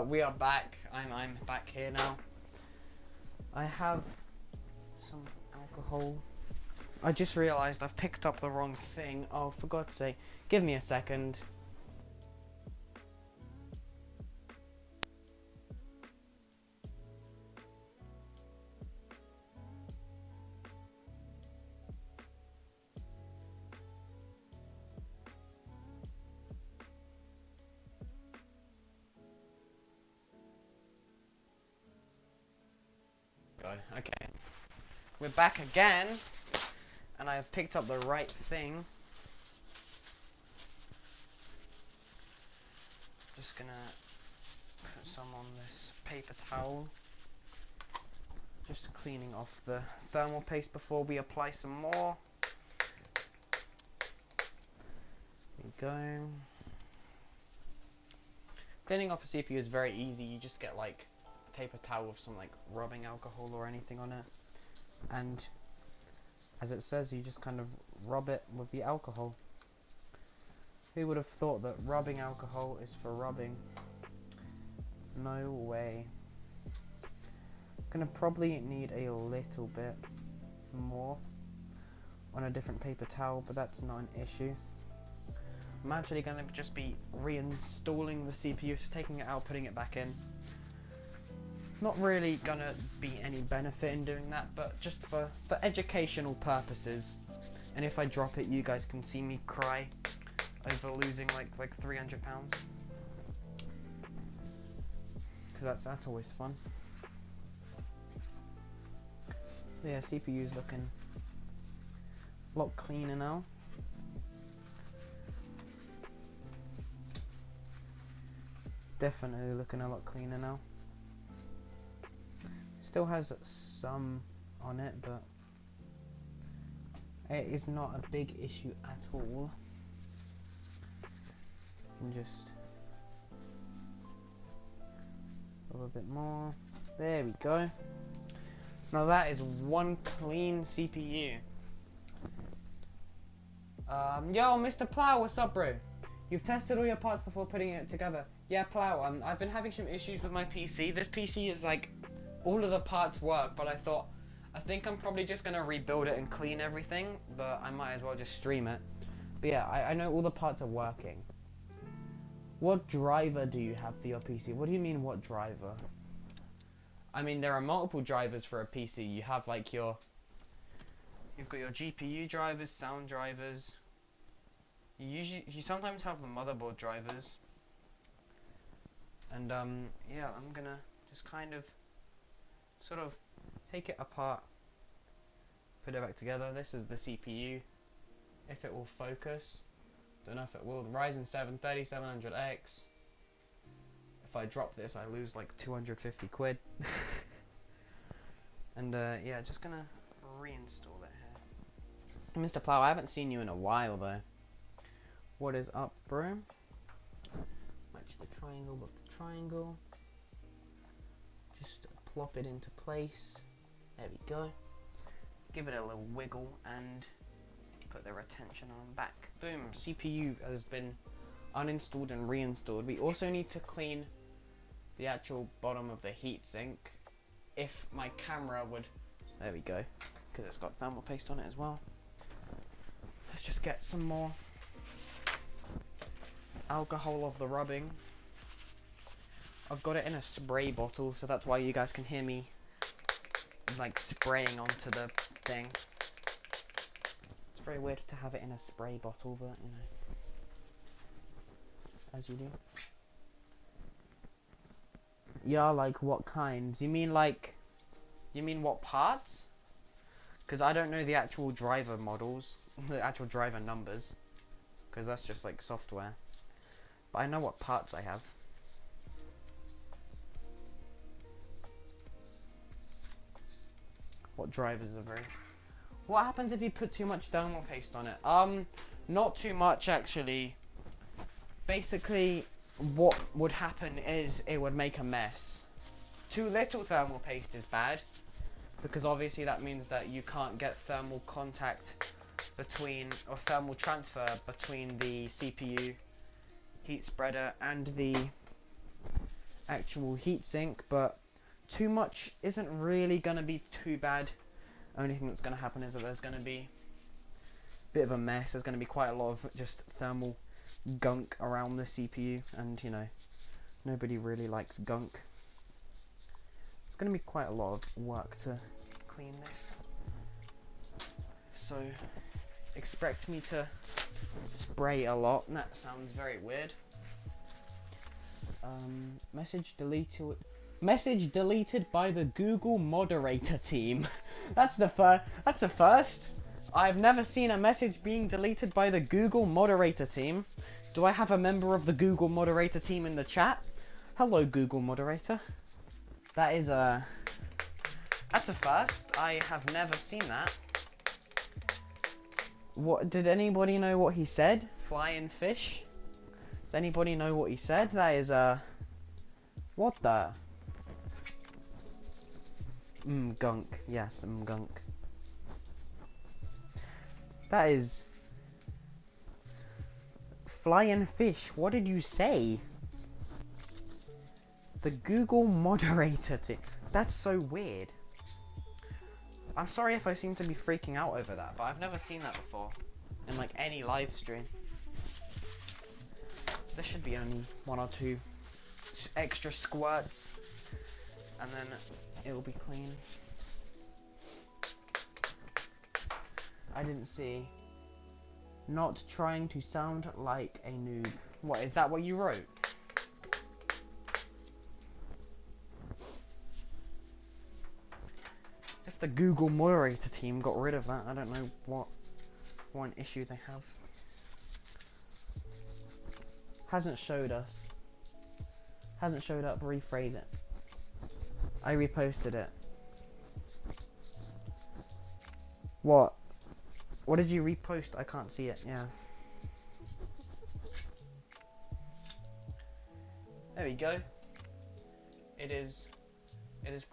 We are back. I'm back here now. I have some alcohol. I just realised I've picked up the wrong thing. Oh, for God's sake. Give me a second. Okay, we're back again, and I have picked up the right thing. Just gonna put some on this paper towel. Just cleaning off the thermal paste before we apply some more. There we go. Cleaning off a CPU is very easy. You just get like paper towel with some like rubbing alcohol or anything on it, and as it says, you just kind of rub it with the alcohol. Who would have thought that rubbing alcohol is for rubbing? No way. Gonna probably need a little bit more on a different paper towel, but that's not an issue. I'm actually gonna just be reinstalling the CPU, so taking it out, putting it back in. Not really gonna be any benefit in doing that, but just for educational purposes. And if I drop it, you guys can see me cry over losing like 300 pounds. Because that's always fun. Yeah, CPU's looking a lot cleaner now. Definitely looking a lot cleaner now. Still has some on it, but it is not a big issue at all. And just a little bit more. There we go. Now that is one clean CPU. Yo, Mr. Plow, what's up, bro? You've tested all your parts before putting it together. Yeah, Plow, I've been having some issues with my PC. This PC is like, all of the parts work, but I think I'm probably just gonna rebuild it and clean everything, but I might as well just stream it. But yeah, I know all the parts are working. What driver do you have for your PC? What do you mean, what driver? I mean, there are multiple drivers for a PC. You have like you've got your GPU drivers, sound drivers. You sometimes have the motherboard drivers. And yeah, I'm gonna just kind of sort of take it apart, put it back together. This is the CPU. If it will focus, don't know if it will. The Ryzen 7 3700X. If I drop this, I lose like 250 quid. And yeah, just gonna reinstall it here. Mr. Plow, I haven't seen you in a while though. What is up, bro? Match the triangle with the triangle. Just plop it into place. There we go. Give it a little wiggle and put the retention on back. Boom, CPU has been uninstalled and reinstalled. We also need to clean the actual bottom of the heatsink. If my camera would, there we go, because it's got thermal paste on it as well. Let's just get some more alcohol of the rubbing. I've got it in a spray bottle, so that's why you guys can hear me like spraying onto the thing. It's very weird to have it in a spray bottle, but you know, as you do. Yeah, like what kinds? You mean what parts? Because I don't know the actual driver models, the actual driver numbers, because that's just like software. But I know what parts I have. What drivers are very... What happens if you put too much thermal paste on it? Not too much actually. Basically, what would happen is it would make a mess. Too little thermal paste is bad, because obviously that means that you can't get thermal contact between, or thermal transfer between the CPU heat spreader and the actual heatsink, but too much isn't really going to be too bad. Only thing that's going to happen is that there's going to be a bit of a mess. There's going to be quite a lot of just thermal gunk around the CPU, and you know, nobody really likes gunk. It's going to be quite a lot of work to clean this, so expect me to spray a lot, and that sounds very weird. Message deleted by the Google moderator team. That's a first. I've never seen a message being deleted by the Google moderator team. Do I have a member of the Google moderator team in the chat? Hello, Google moderator. That's a first. I have never seen that. What, did anybody know what he said? Flying fish? Does anybody know what he said? That is what the? Gunk. Yes, gunk. That is flying fish. What did you say? The Google moderator team. That's so weird. I'm sorry if I seem to be freaking out over that, but I've never seen that before in like any live stream. There should be only one or two extra squirts, and then it will be clean. I didn't see. Not trying to sound like a noob. What, is that what you wrote? As if the Google moderator team got rid of that. I don't know what one issue they have. Hasn't showed us. Hasn't showed up, rephrase it. I reposted it. What? What did you repost? I can't see it, yeah. There we go. It is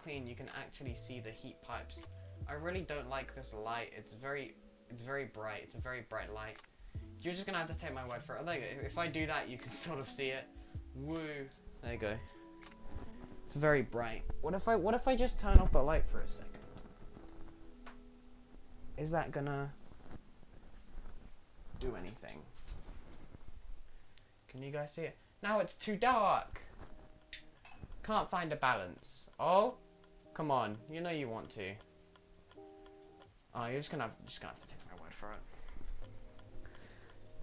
clean. You can actually see the heat pipes. I really don't like this light. It's very bright. It's a very bright light. You're just gonna have to take my word for it. There you go. If I do that, you can sort of see it. Woo. There you go. It's very bright. What if I just turn off the light for a second? Is that gonna do anything? Can you guys see it? Now it's too dark. Can't find a balance. Oh, come on. You know you want to. Oh, you're just gonna have to take my word for it.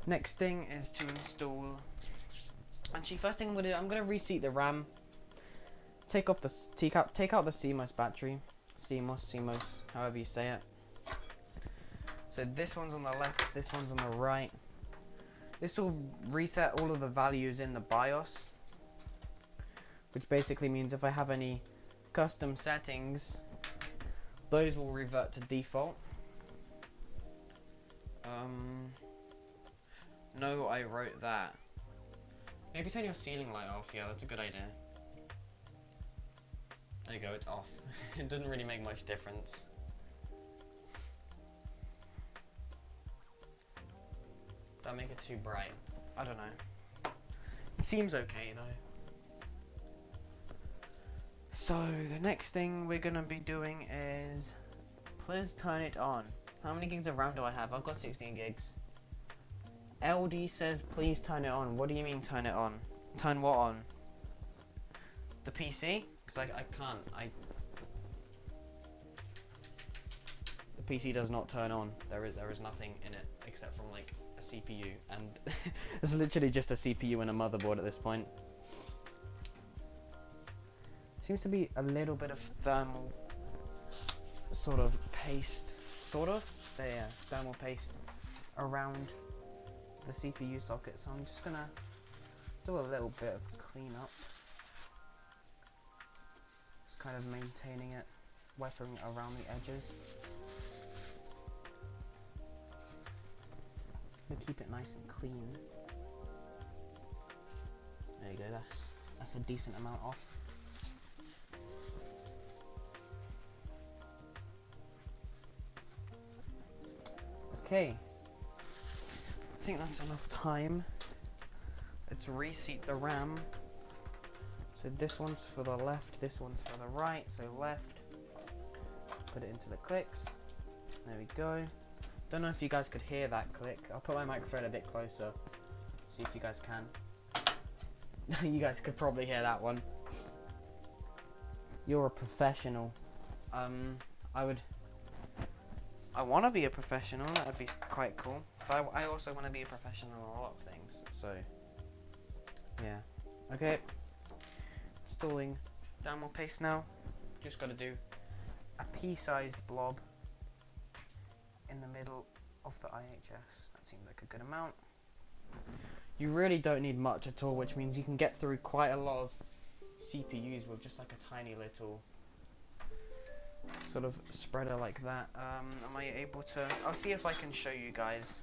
Next thing is to install. Actually, first thing I'm gonna reseat the RAM. Take out the CMOS battery. CMOS, however you say it. So this one's on the left, this one's on the right. This will reset all of the values in the BIOS, which basically means if I have any custom settings, those will revert to default. No, I wrote that. Maybe turn your ceiling light off. Yeah, that's a good idea. There you go, it's off. It doesn't really make much difference. Don't make it too bright. I don't know. It seems okay though. So the next thing we're gonna be doing is, please turn it on. How many gigs of RAM do I have? I've got 16 gigs. LD says please turn it on. What do you mean turn it on? Turn what on? The PC? Because I can't. The PC does not turn on. There is nothing in it except from like a CPU, and it's literally just a CPU and a motherboard at this point. Seems to be a little bit of thermal sort of paste, thermal paste around the CPU socket, so I'm just gonna do a little bit of cleanup, just kind of maintaining it, wiping around the edges. Gonna keep it nice and clean. There you go, that's a decent amount off. Okay, I think that's enough time. Let's reseat the RAM. So this one's for the left, this one's for the right. So left, put it into the clicks. There we go. Don't know if you guys could hear that click. I'll put my microphone a bit closer, see if you guys can. You guys could probably hear that one. You're a professional. I want to be a professional, that would be quite cool. But I also want to be a professional in a lot of things, so yeah. Okay, installing thermal paste now. Just got to do a pea-sized blob in the middle of the IHS. That seems like a good amount. You really don't need much at all, which means you can get through quite a lot of CPUs with just like a tiny little sort of spreader like that. Am I able to? I'll see if I can show you guys.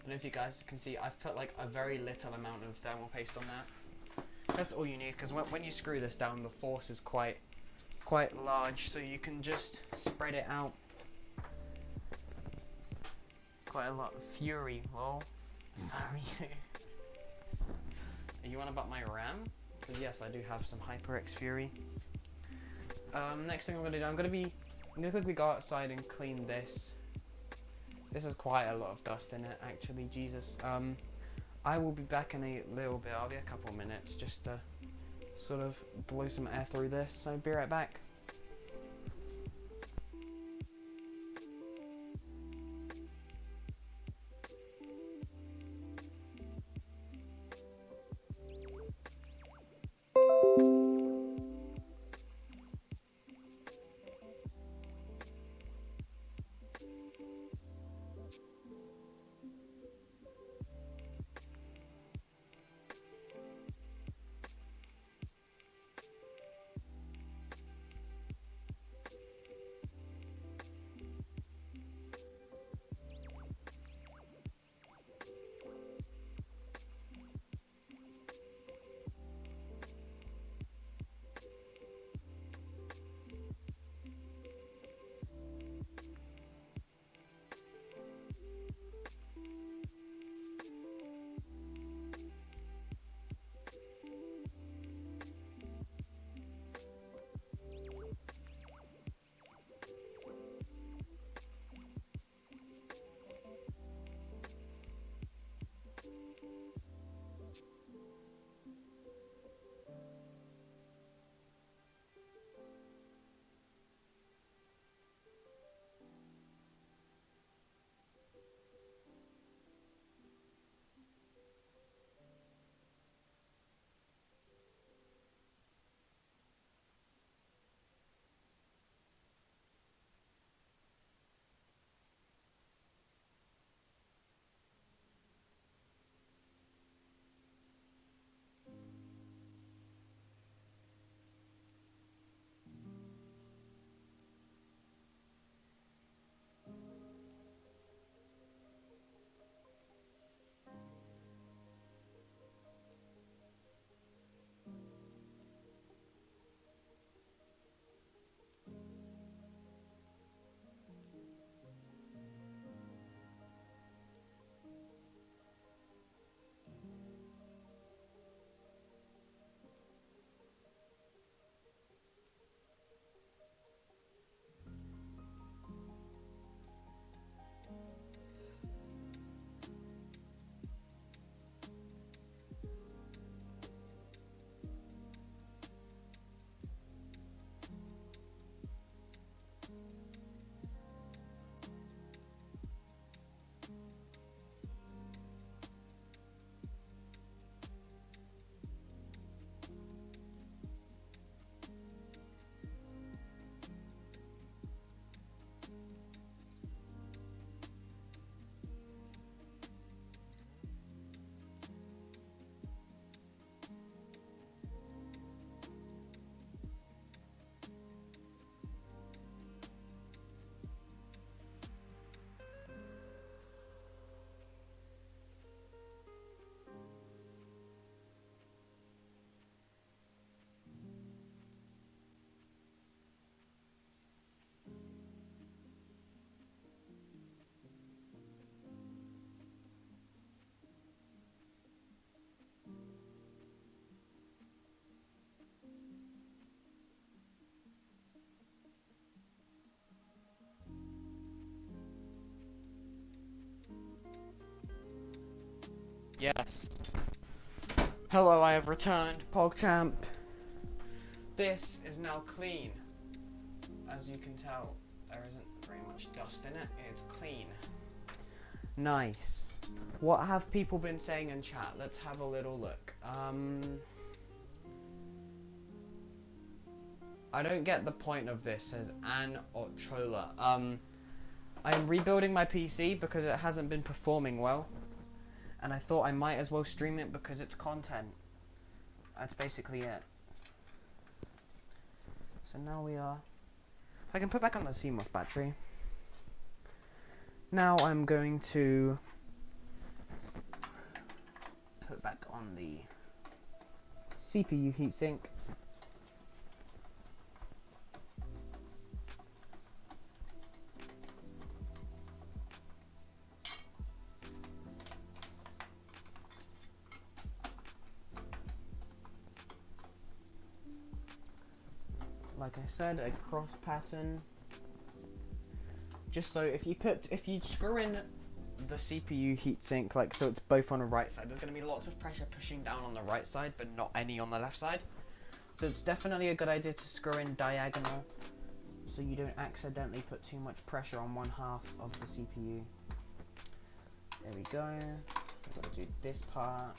And if you guys can see, I've put like a very little amount of thermal paste on that. That's all you need, because when you screw this down, the force is quite large, so you can just spread it out quite a lot. Fury, lol. Fury. Are you on about my RAM? Because yes, I do have some HyperX Fury. Next thing I'm gonna do, I'm gonna quickly go outside and clean this. This has quite a lot of dust in it, actually. Jesus. I will be back in a little bit. I'll be a couple of minutes just to sort of blow some air through this. So be right back. Yes. Hello, I have returned, PogChamp. This is now clean. As you can tell, there isn't very much dust in it. It's clean. Nice. What have people been saying in chat? Let's have a little look. I don't get the point of this, says Anne Ochola. I'm rebuilding my PC because it hasn't been performing well. And I thought I might as well stream it because it's content. That's basically it. So now we are... I can put back on the CMOS battery. Now I'm going to put back on the CPU heatsink. Like I said, a cross pattern. Just so if you screw in the CPU heatsink, like so it's both on the right side, there's going to be lots of pressure pushing down on the right side, but not any on the left side. So it's definitely a good idea to screw in diagonal, so you don't accidentally put too much pressure on one half of the CPU. There we go. I've got to do this part.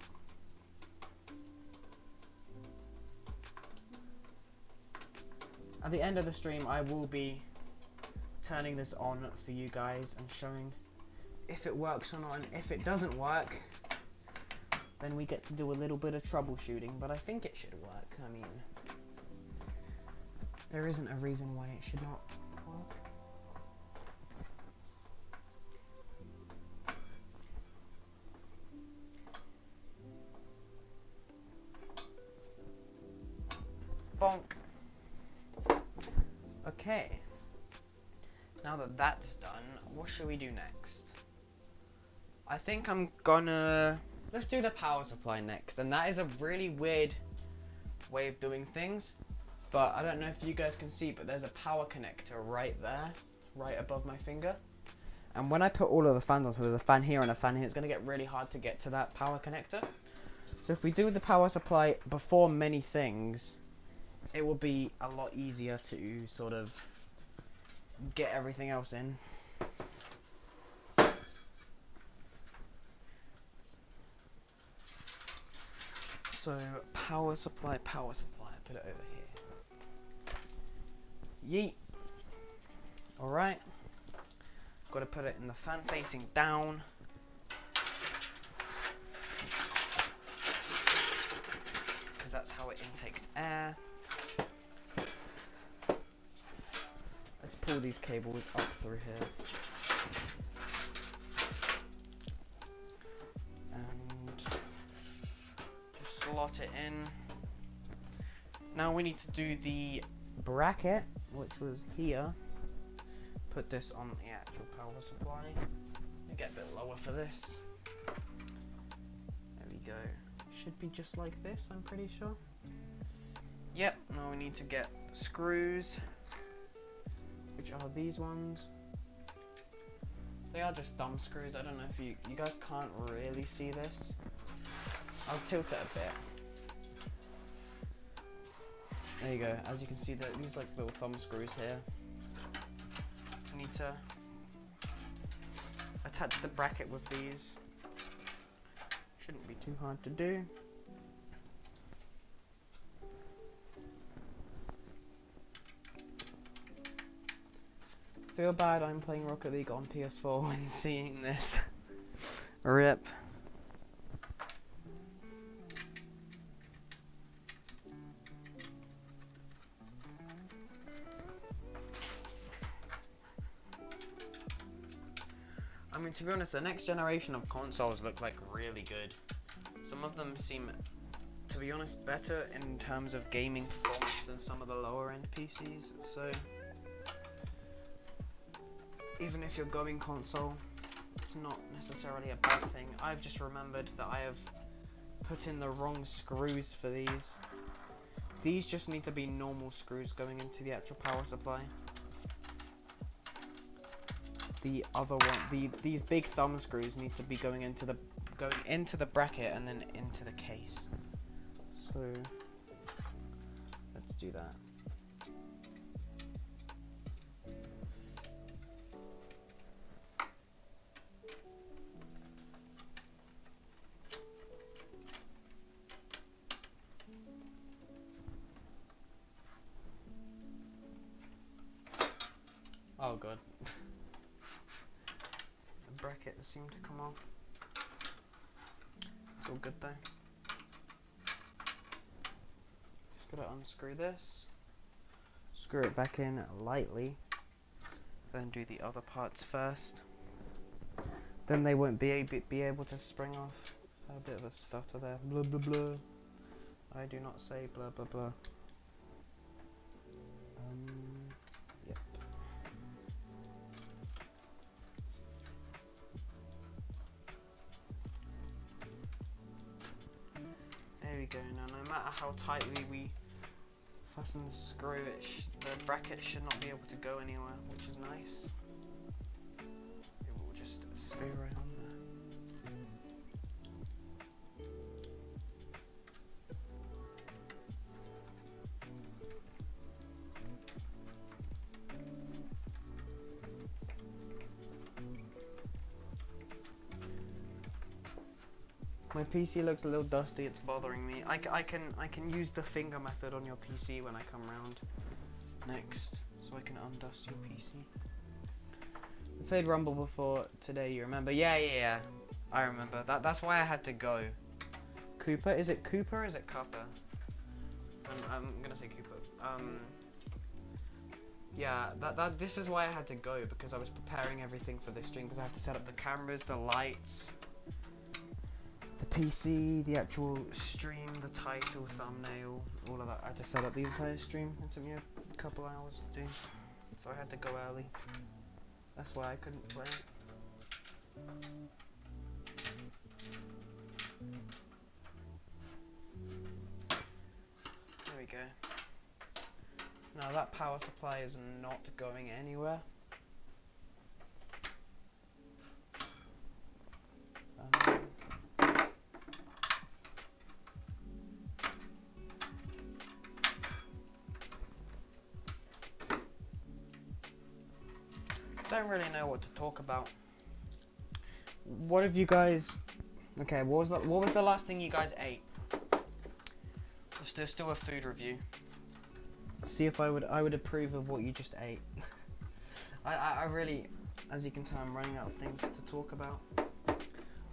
At the end of the stream, I will be turning this on for you guys and showing if it works or not, and if it doesn't work, then we get to do a little bit of troubleshooting, but I think it should work. I mean, there isn't a reason why it should not work. Bonk. Okay. Now that that's done, what should we do next? I think I'm gonna... Let's do the power supply next. And that is a really weird way of doing things. But I don't know if you guys can see, but there's a power connector right there. Right above my finger. And when I put all of the fans on, so there's a fan here and a fan here, it's gonna get really hard to get to that power connector. So if we do the power supply before many things, it will be a lot easier to sort of get everything else in. So power supply, put it over here. Yeet. Alright. Got to put it in the fan facing down. Because that's how it intakes air. Let's pull these cables up through here. And just slot it in. Now we need to do the bracket, which was here. Put this on the actual power supply. Get a bit lower for this. There we go. Should be just like this, I'm pretty sure. Yep, now we need to get the screws, which are these ones. They are just thumb screws. I don't know if you guys can't really see this. I'll tilt it a bit. There you go. As you can see, these like little thumb screws here. I need to attach the bracket with these. Shouldn't be too hard to do. Feel bad I'm playing Rocket League on PS4 when seeing this. RIP. I mean, to be honest, the next generation of consoles look like really good. Some of them seem, to be honest, better in terms of gaming performance than some of the lower end PCs, so even if you're going console, it's not necessarily a bad thing. I've just remembered that I have put in the wrong screws for these. These just need to be normal screws going into the actual power supply. The other one, these big thumb screws need to be going into the going into the bracket and then into the case. So let's do that. Oh god. The bracket seemed to come off. It's all good though. Just gotta unscrew this. Screw it back in lightly. Then do the other parts first. Then they won't be able to spring off. A bit of a stutter there. Blah blah blah. I do not say blah blah blah. Yep. There we go. Now, no matter how tightly we fasten the screw, the bracket should not be able to go anywhere, which is nice. It will just stay right on there. My PC looks a little dusty, it's bothering me. I can use the finger method on your PC when I come round next, so I can undust your PC. We played Rumble before today, you remember? Yeah, I remember. That's why I had to go. Cooper? Is it Cooper or is it Cupper? I'm gonna say Cooper. Yeah, this is why I had to go, because I was preparing everything for this stream, because I have to set up the cameras, the lights, the PC, the actual stream, the title, thumbnail, all of that. I had to set up the entire stream. It took me a couple hours to do, so I had to go early. That's why I couldn't play it. There we go. Now that power supply is not going anywhere. Don't really know what to talk about. What have you guys? Okay, what was the last thing you guys ate? Let's do a food review. See if I would approve of what you just ate. I really, as you can tell, I'm running out of things to talk about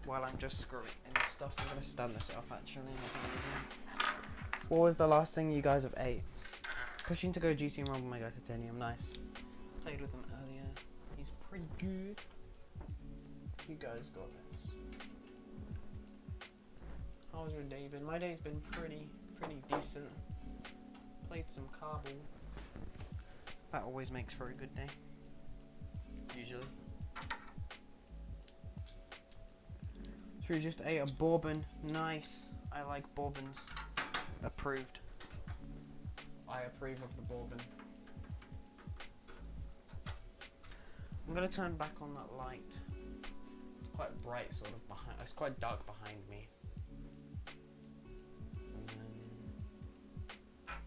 while I'm just screwing in stuff. I'm gonna stand this up actually. What was the last thing you guys have ate? Pushing to go GC and Rumble Mega Titanium. Nice. Played with him earlier. He's pretty good. You guys got this. How's your day been? My day's been pretty decent. Played some Carball. That always makes for a good day. Usually. So we just ate a bourbon. Nice. I like bourbons. Approved. I approve of the bourbon. I'm gonna turn back on that light. It's quite bright, sort of behind. It's quite dark behind me.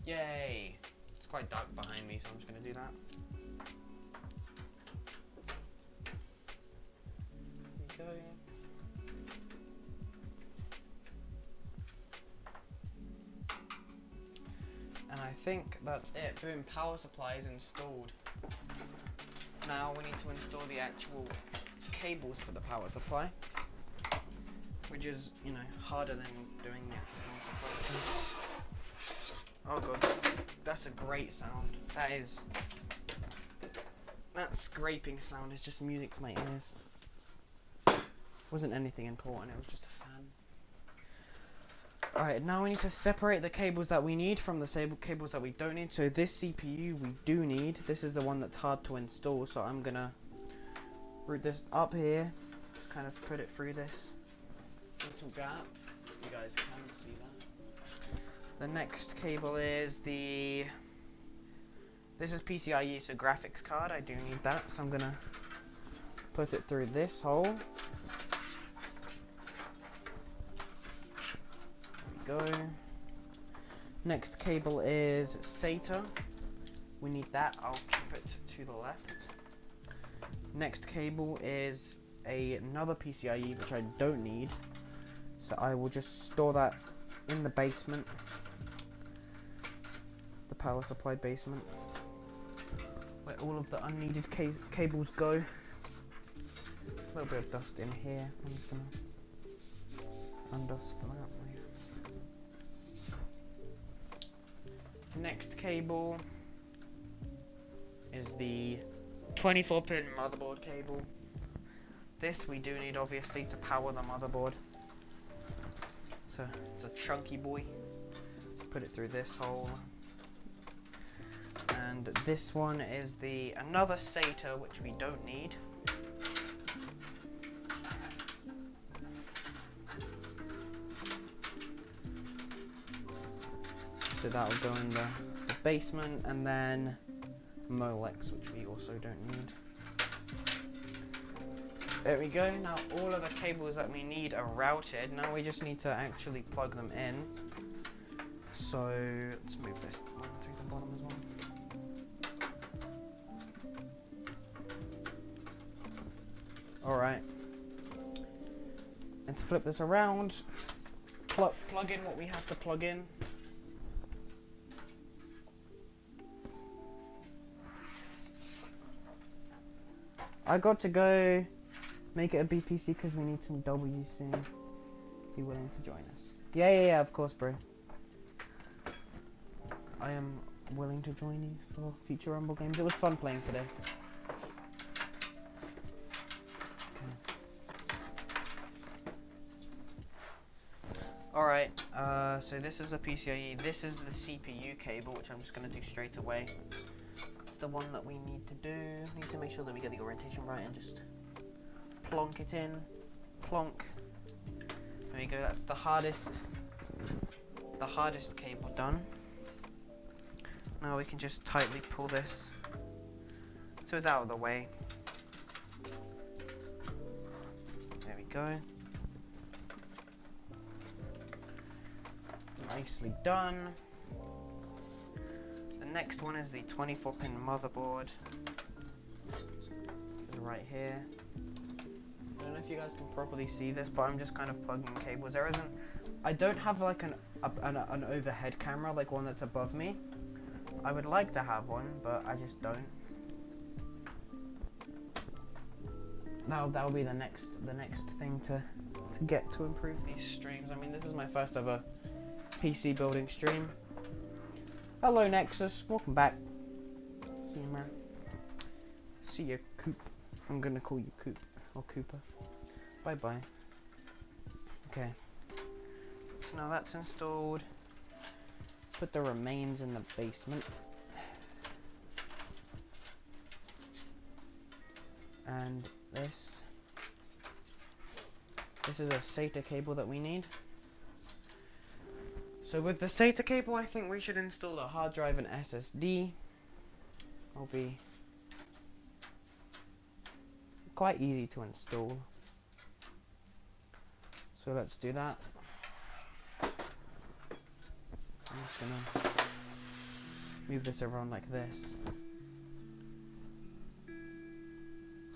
Yay! It's quite dark behind me, so I'm just gonna do that. There we go. And I think that's it. Boom, power supply is installed. Now we need to install the actual cables for the power supply, which is, you know, harder than doing the actual power supply. So, oh god, that's a great sound. That scraping sound is just music to my ears. Wasn't anything important, it was just a fan. Alright, now we need to separate the cables that we need from the cables that we don't need. So this CPU we do need. This is the one that's hard to install, so I'm gonna route this up here. Just kind of put it through this little gap. You guys can see that. The next cable is this is PCIe, so graphics card. I do need that, so I'm gonna put it through this hole. go. Next cable is SATA. We need that. I'll keep it to the left. Next cable is another PCIe, which I don't need. So I will just store that in the basement. The power supply basement. Where all of the unneeded cables go. A little bit of dust in here. I'm just gonna undust that. Next cable is the 24-pin motherboard cable. This we do need, obviously, to power the motherboard. So it's a chunky boy. Put it through this hole. And this one is another SATA, which we don't need. So that'll go in the basement, and then Molex, which we also don't need. There we go. Now all of the cables that we need are routed. Now we just need to actually plug them in. So let's move this one through the bottom as well. Alright. And to flip this around, plug in what we have to plug in. I got to go make it a BPC because we need some W soon. Be willing to join us? Yeah, of course, bro. I am willing to join you for future Rumble games. It was fun playing today. Alright, so this is a PCIe. This is the CPU cable, which I'm just going to do straight away. It's the one that we need to do. We need to make sure that we get the orientation right and just plonk it in. Plonk. There we go, that's the hardest cable done. Now we can just tightly pull this so it's out of the way. There we go. Nicely done. The next one is the 24-pin motherboard. It's right here. I don't know if you guys can properly see this, but I'm just kind of plugging cables. I don't have like an overhead camera, like one that's above me. I would like to have one, but I just don't. That'll be the next thing to get to improve these streams. I mean, this is my first ever PC building stream. Hello Nexus, welcome back. See you, man. See you, Coop. I'm gonna call you Coop or Cooper. Bye bye. Okay. So now that's installed. Put the remains in the basement. And this is a SATA cable that we need. So with the SATA cable, I think we should install a hard drive and SSD. It'll be quite easy to install. So let's do that. I'm just gonna move this around like this.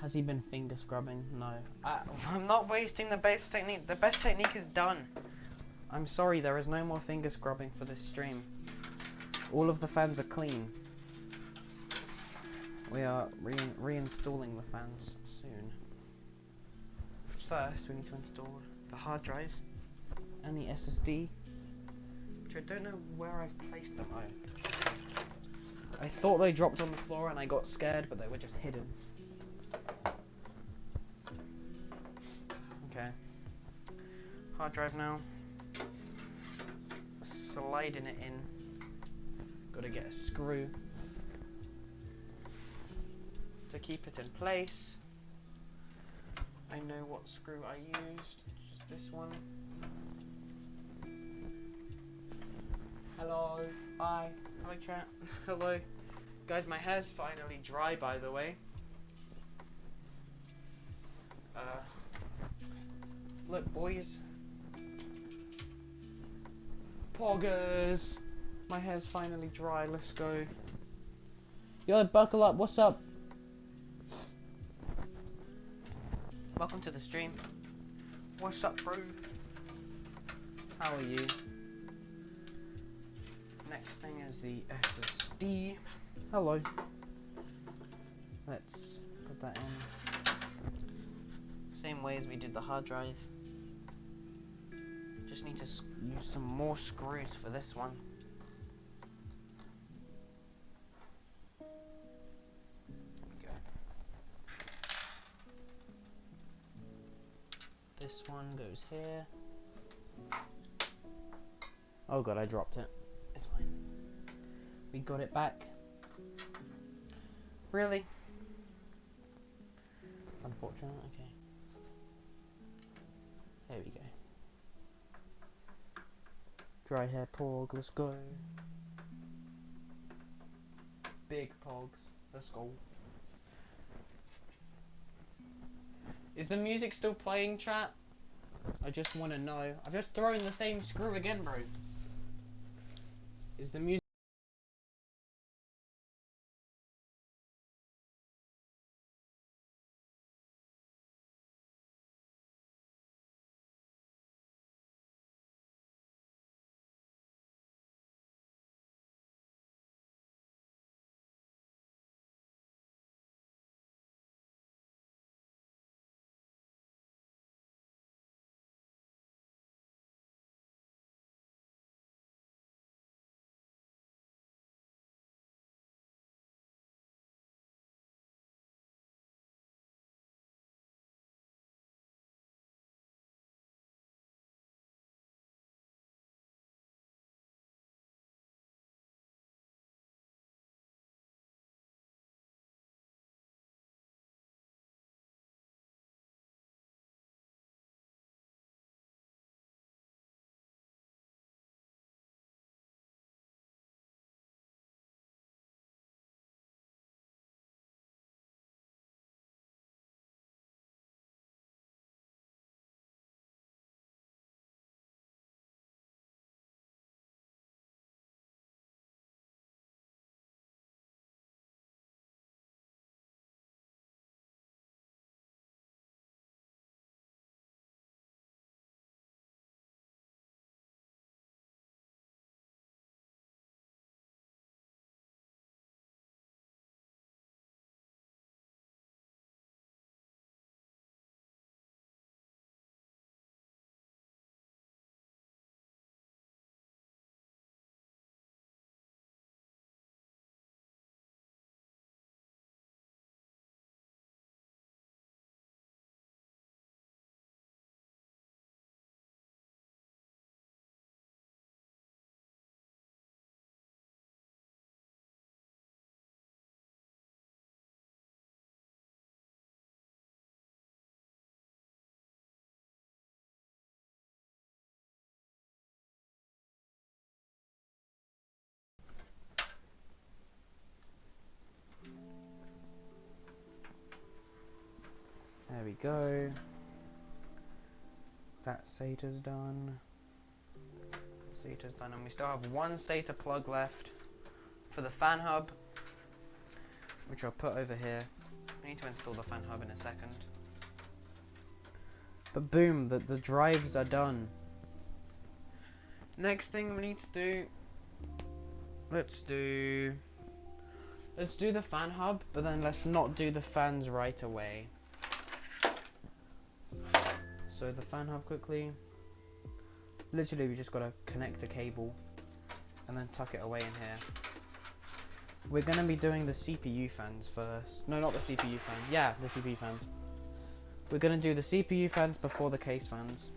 Has he been finger scrubbing? No. I'm not wasting the best technique. The best technique is done. I'm sorry, there is no more finger scrubbing for this stream. All of the fans are clean. We are reinstalling the fans soon. First, we need to install the hard drives and the SSD, which I don't know where I've placed them. I thought they dropped on the floor and I got scared, but they were just hidden. Okay. Hard drive now. Sliding it in. Got to get a screw to keep it in place. I know what screw I used. Just this one. Hello. Hi. Hi, chat. Hello. Guys, my hair's finally dry, by the way. Look, boys. Poggers! My hair's finally dry, let's go. Yo, buckle up, what's up? Welcome to the stream. What's up, bro? How are you? Next thing is the SSD. Hello. Let's put that in. Same way as we did the hard drive. Just need to use some more screws for this one. There we go. This one goes here. Oh god, I dropped it. It's fine. We got it back. Really? Unfortunate, okay. There we go. Dry hair pog, let's go. Big pogs, let's go. Is the music still playing, chat? I just want to know. I've just thrown the same screw again, bro. Is the music... There we go. That SATA's done. SATA's done, and we still have one SATA plug left for the fan hub, which I'll put over here. I need to install the fan hub in a second. But boom, the drives are done. Next thing we need to do, let's do the fan hub, but then let's not do the fans right away. So the fan hub quickly. Literally, we just gotta connect a cable and then tuck it away in here. We're gonna be doing the CPU fans first. No, not the CPU fan. Yeah, the CPU fans. We're gonna do the CPU fans before the case fans.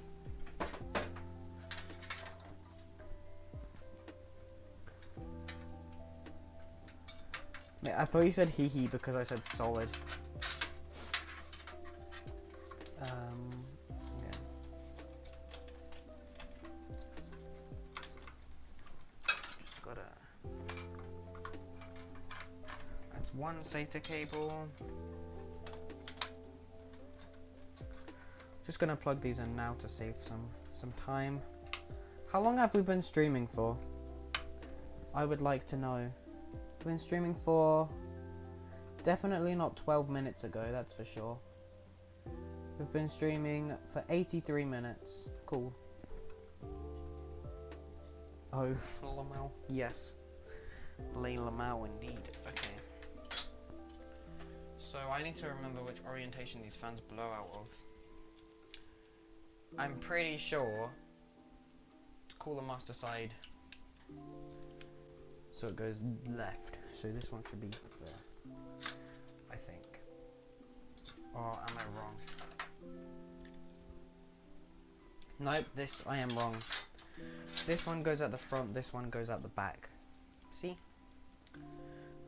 I thought you said hee hee because I said solid. Yeah. Just gotta... That's one SATA cable. Just gonna plug these in now to save some time. How long have we been streaming for? I would like to know. We've been streaming for... definitely not 12 minutes ago, that's for sure. We've been streaming for 83 minutes. Cool. Oh, Lamau. Yes. Lamau indeed. Okay. So I need to remember which orientation these fans blow out of. I'm pretty sure to call the master side. So it goes left. So this one should be there. I think. Or am I wrong? Nope, I am wrong. This one goes at the front, this one goes at the back. See?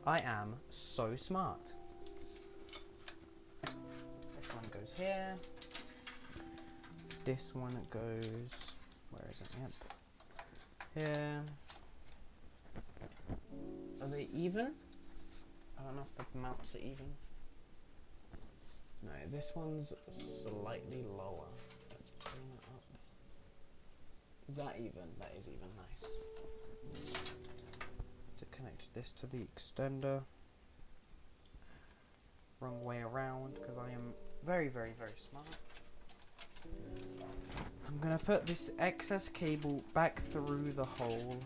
I am so smart. This one goes here. This one goes... where is it? Yep. Here. Are they even? I don't know if the mounts are even. No, this one's slightly lower. Let's clean it up. Is that even? That is even. Nice. To connect this to the extender. Wrong way around, because I am very, very, very smart. I'm gonna put this excess cable back through the hole.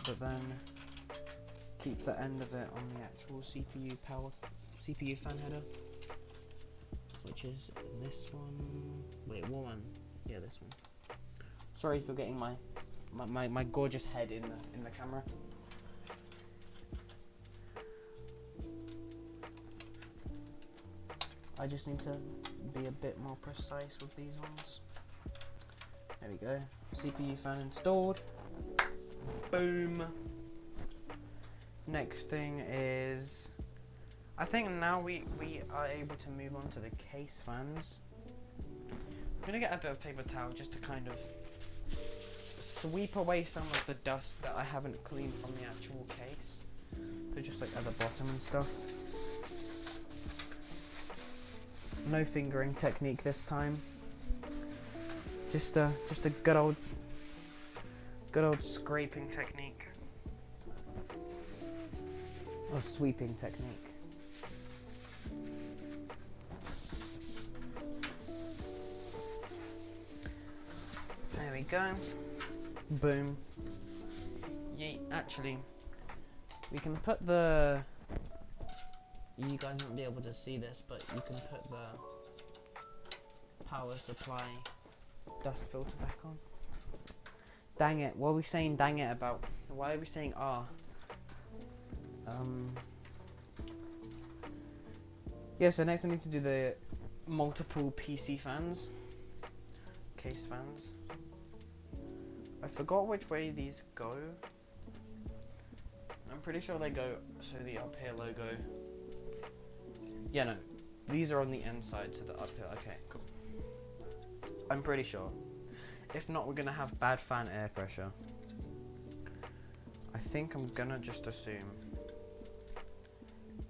But then keep the end of it on the actual CPU fan header. Which is this one. Wait, what one? Yeah, this one. Sorry for getting my gorgeous head in the camera. I just need to be a bit more precise with these ones. There we go. CPU fan installed. Boom. Next thing is, I think now we are able to move on to the case fans. I'm gonna get a bit of paper towel just to kind of sweep away some of the dust that I haven't cleaned from the actual case. So just like at the bottom and stuff. No fingering technique this time. Just a good old scraping technique. Or sweeping technique. There we go. Boom. Yeet. Actually, we can put the... You guys won't be able to see this, but you can put the power supply dust filter back on. Dang it, what are we saying dang it about? Why are we saying ah? Yeah, so next we need to do the multiple PC fans. Case fans. I forgot which way these go. I'm pretty sure they go, so the up here logo. Yeah, no. These are on the inside, so the up here. Okay, cool. I'm pretty sure. If not, we're gonna have bad fan air pressure. I think I'm gonna just assume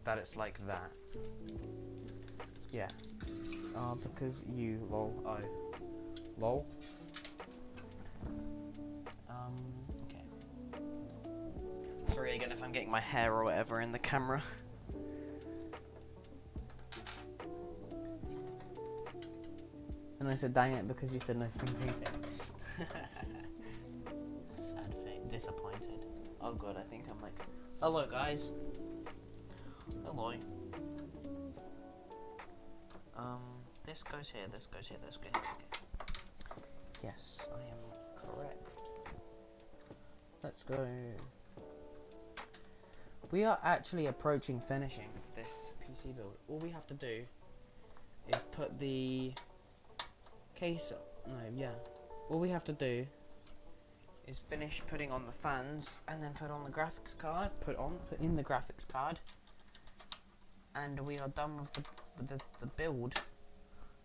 that it's like that. Yeah. Because you, lol, oh. Lol. Okay. Sorry again if I'm getting my hair or whatever in the camera. And I said dang it because you said no fingering. Sad face, disappointed. Oh god, I think I'm like, hello guys. Hello. This goes here, this goes here, this goes here. Okay. Yes, I am correct. Let's go. We are actually approaching finishing this PC build. All we have to do is put the case up. No, yeah. All we have to do is finish putting on the fans and then put on the graphics card. Put in the graphics card. And we are done with the build.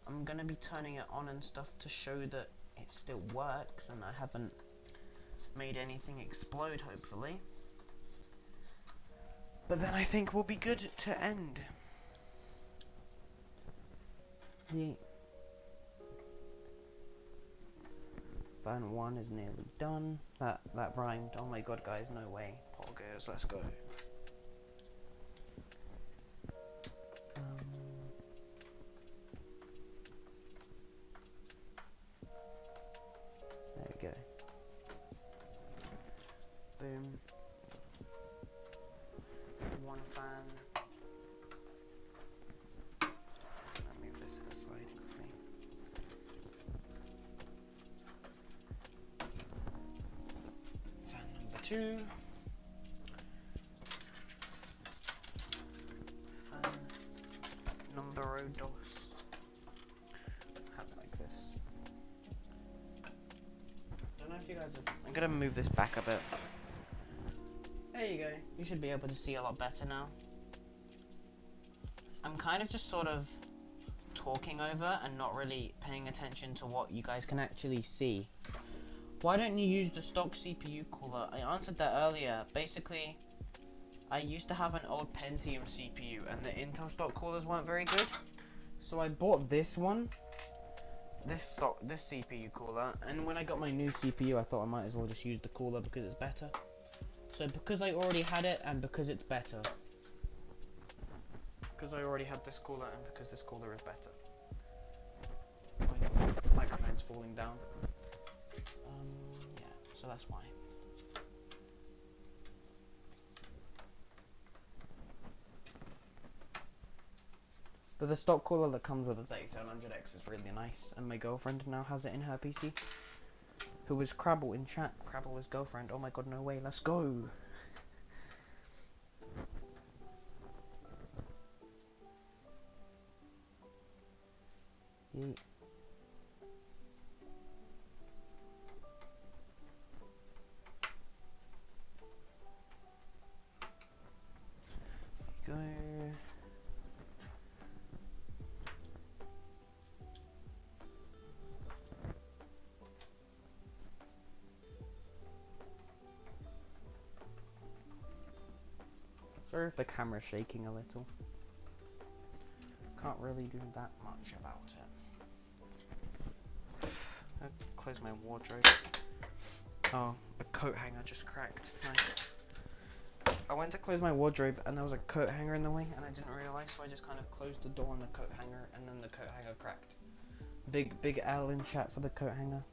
I'm gonna be turning it on and stuff to show that it still works and I haven't made anything explode, hopefully. But then I think we'll be good to end. Yeah. Fan 1 is nearly done. That rhymed. Oh my god, guys, no way. Poggers, let's go. There we go. Boom. It's one fan. I'll move this inside quickly. Fan number 2. Fan numero dos. Have it like this. Don't know if you guys have... I'm gonna move this back a bit. There you go. You should be able to see a lot better now. I'm kind of just sort of talking over and not really paying attention to what you guys can actually see. Why don't you use the stock CPU cooler? I answered that earlier. Basically, I used to have an old Pentium CPU and the Intel stock coolers weren't very good. So I bought this one. This CPU cooler, and when I got my new CPU I thought I might as well just use the cooler because it's better. So because I already had it and because it's better. Because I already had this cooler and because this cooler is better. My microphone's falling down. Yeah, so that's why. But the stock cooler that comes with the 3700X is really nice, and my girlfriend now has it in her PC. Who is Crabble in chat? Crabble is girlfriend. Oh my god, no way, let's go! Yeet. Go. Sorry if the camera's shaking a little. Can't really do that much about it. I'll close my wardrobe. Oh, a coat hanger just cracked. Nice. I went to close my wardrobe and there was a coat hanger in the way and I didn't realise, so I just kind of closed the door on the coat hanger and then the coat hanger cracked. Big L in chat for the coat hanger.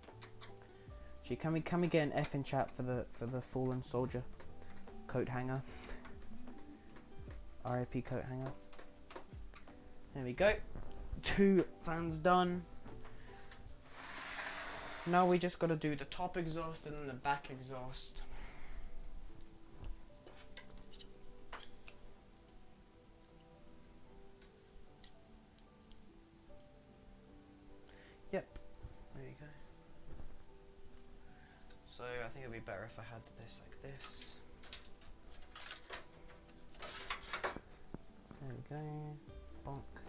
Gee, can we get an F in chat for the fallen soldier coat hanger? RIP coat hanger. There we go. 2 fans done. Now we just gotta do the top exhaust and then the back exhaust. Yep. There you go. So I think it'd be better if I had this like this. There we go. Bonk.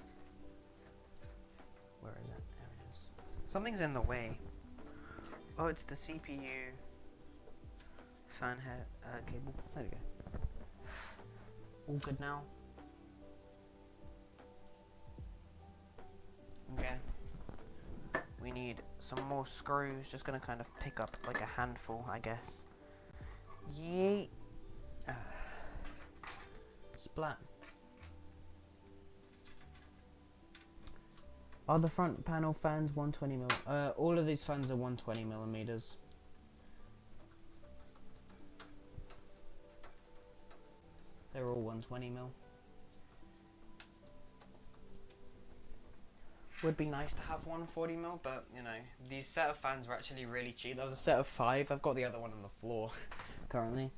Where is it? There it is. Something's in the way. Oh, it's the CPU fan head cable. There we go. All good now. Okay. We need some more screws. Just gonna kind of pick up like a handful, I guess. Yeet. Splat. Are the front panel fans 120mm? All of these fans are 120mm. They're all 120mm. Would be nice to have 140mm, but you know, these set of fans were actually really cheap. There was a set of 5. I've got the other one on the floor currently.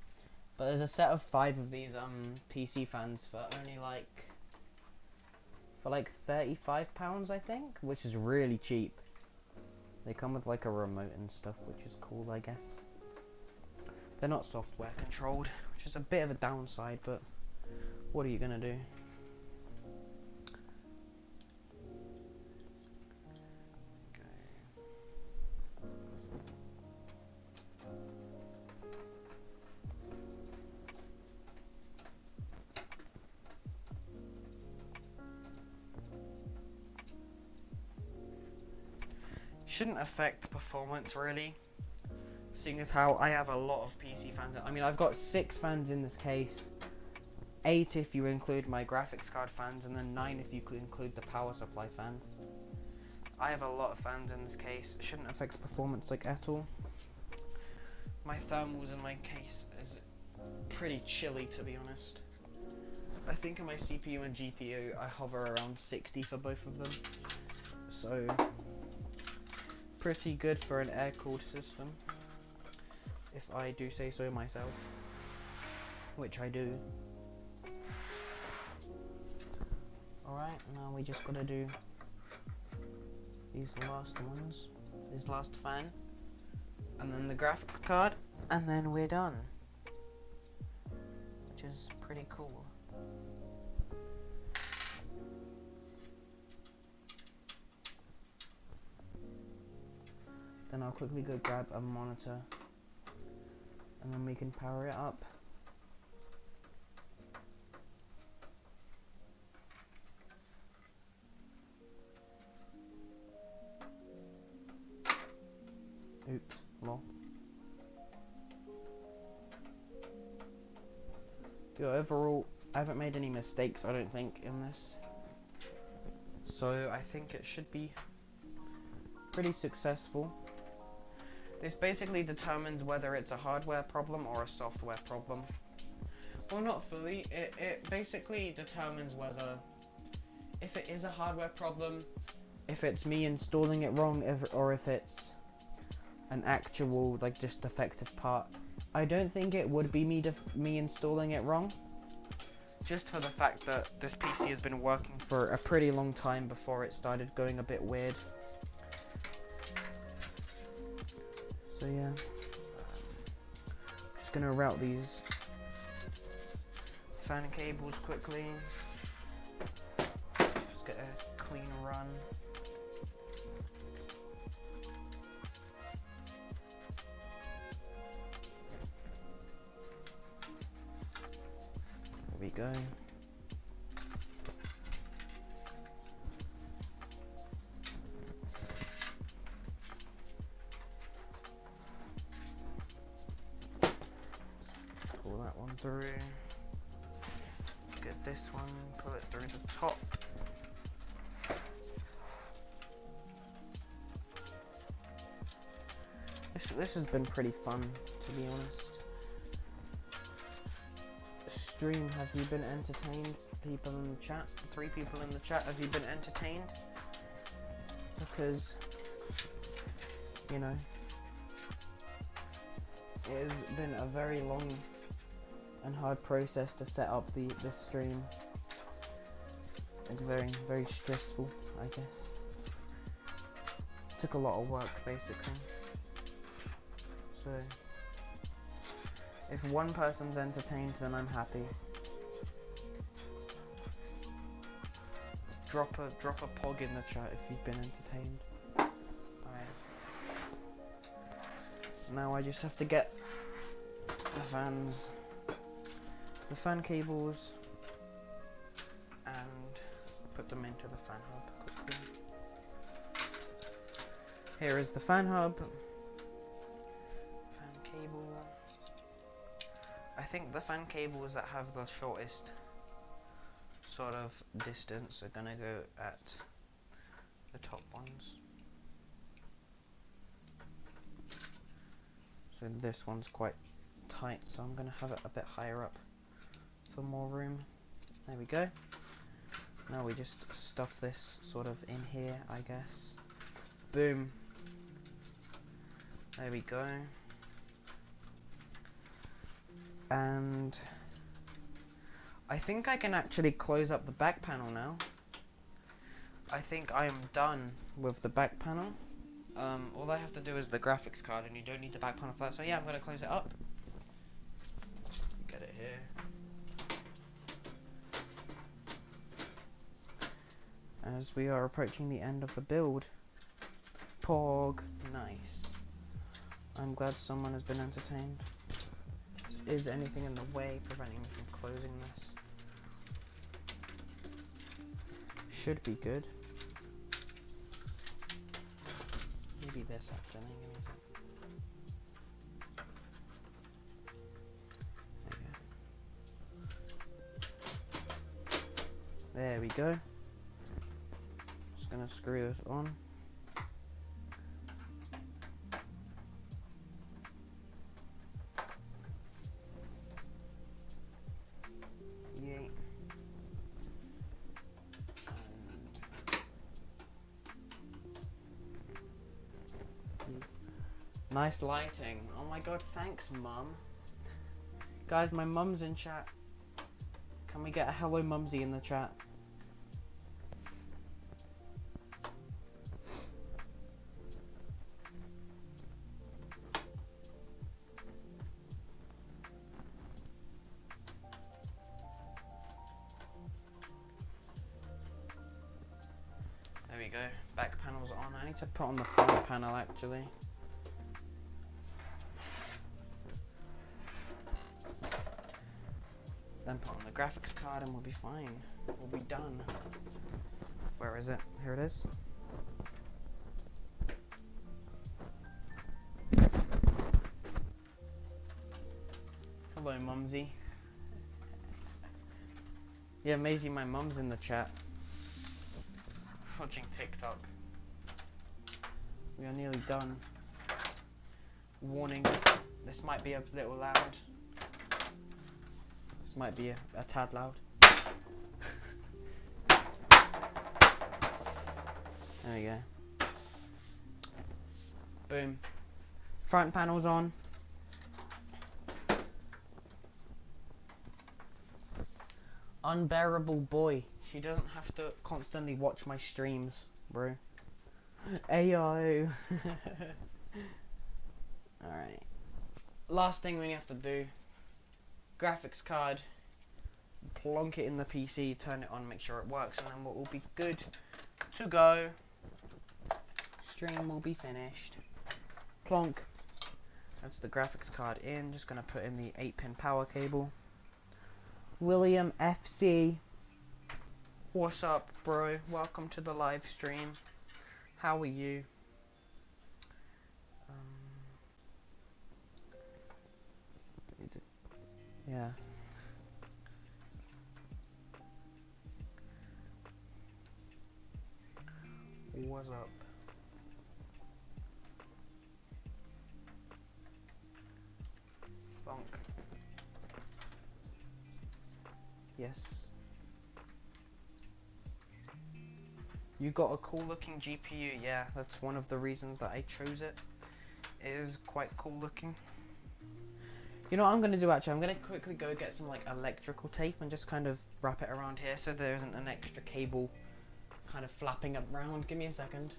But there's a set of 5 of these PC fans for only like £35, I think, which is really cheap. They come with like a remote and stuff, which is cool, I guess. They're not software controlled, which is a bit of a downside, but what are you gonna do? Shouldn't affect performance really. seeing as how I have a lot of PC fans. I mean, I've got 6 fans in this case, 8 if you include my graphics card fans, and then 9 if you could include the power supply fan. I have a lot of fans in this case. It shouldn't affect performance like at all. My thermals in my case is pretty chilly, to be honest. I think in my CPU and GPU I hover around 60 for both of them, so pretty good for an air-cooled system, if I do say so myself, which I do. Alright, now we just gotta do these last ones, this last fan, and then the graphics card, and then we're done, which is pretty cool. Then I'll quickly go grab a monitor, and then we can power it up. Oops, lol. Yeah, overall, I haven't made any mistakes, I don't think, in this. So I think it should be pretty successful. This basically determines whether it's a hardware problem or a software problem. Well, not fully. It basically determines whether, if it is a hardware problem, if it's me installing it wrong, or if it's an actual, like, just defective part. I don't think it would be me installing it wrong, just for the fact that this PC has been working for a pretty long time before it started going a bit weird. So yeah, just gonna route these fan cables quickly. Just get a clean run. There we go. Pull that one through. Get this one, pull it through the top. This has been pretty fun, to be honest. Stream, have you been entertained? People in the chat, 3 people in the chat, have you been entertained? Because, you know, it has been a very long and hard process to set up this stream. Like very stressful, I guess. Took a lot of work, basically. So if one person's entertained, then I'm happy. Drop a pog in the chat if you've been entertained. Alright. Now I just have to get the fans, the fan cables, and put them into the fan hub quickly. Here is the fan hub. Fan cable. I think the fan cables that have the shortest sort of distance are gonna go at the top ones. So this one's quite tight, so I'm gonna have it a bit higher up for more room. There we go. Now we just stuff this sort of in here, I guess. Boom. There we go. And I think I can actually close up the back panel now. I think I am done with the back panel. All I have to do is the graphics card, and you don't need the back panel for that. So yeah, I'm going to close it up. Get it here. As we are approaching the end of the build. Pog. Nice. I'm glad someone has been entertained. Is anything in the way preventing me from closing this? Should be good. Maybe this actually. go. Just gonna screw this on. Yay. Nice lighting. Oh my god, thanks, Mum. Guys, my mum's in chat. Can we get a hello mumsy in the chat? There we go. Back panel's on. I need to put on the front panel actually. Then put on the graphics card and we'll be fine. We'll be done. Where is it? Here it is. Hello, Mumsy. Yeah, Maisie, my mum's in the chat. Watching TikTok. We are nearly done. Warning, this might be a little loud. This might be a tad loud. There we go. Boom. Front panel's on. Unbearable boy. She doesn't have to constantly watch my streams, bro. Ayo. Alright. Last thing we have to do. Graphics card. Plonk it in the PC, turn it on, make sure it works, and then we'll all be good to go. Stream will be finished. Plonk. That's the graphics card in. Just gonna put in the 8-pin power cable. William FC. What's up, bro? Welcome to the live stream. How are you? Yeah. What's up? Bonk. Yes. You got a cool looking GPU, yeah, that's one of the reasons that I chose it. It is quite cool looking. You know what I'm going to do actually, I'm going to quickly go get some like electrical tape and just kind of wrap it around here so there isn't an extra cable kind of flapping up around. Give me a second.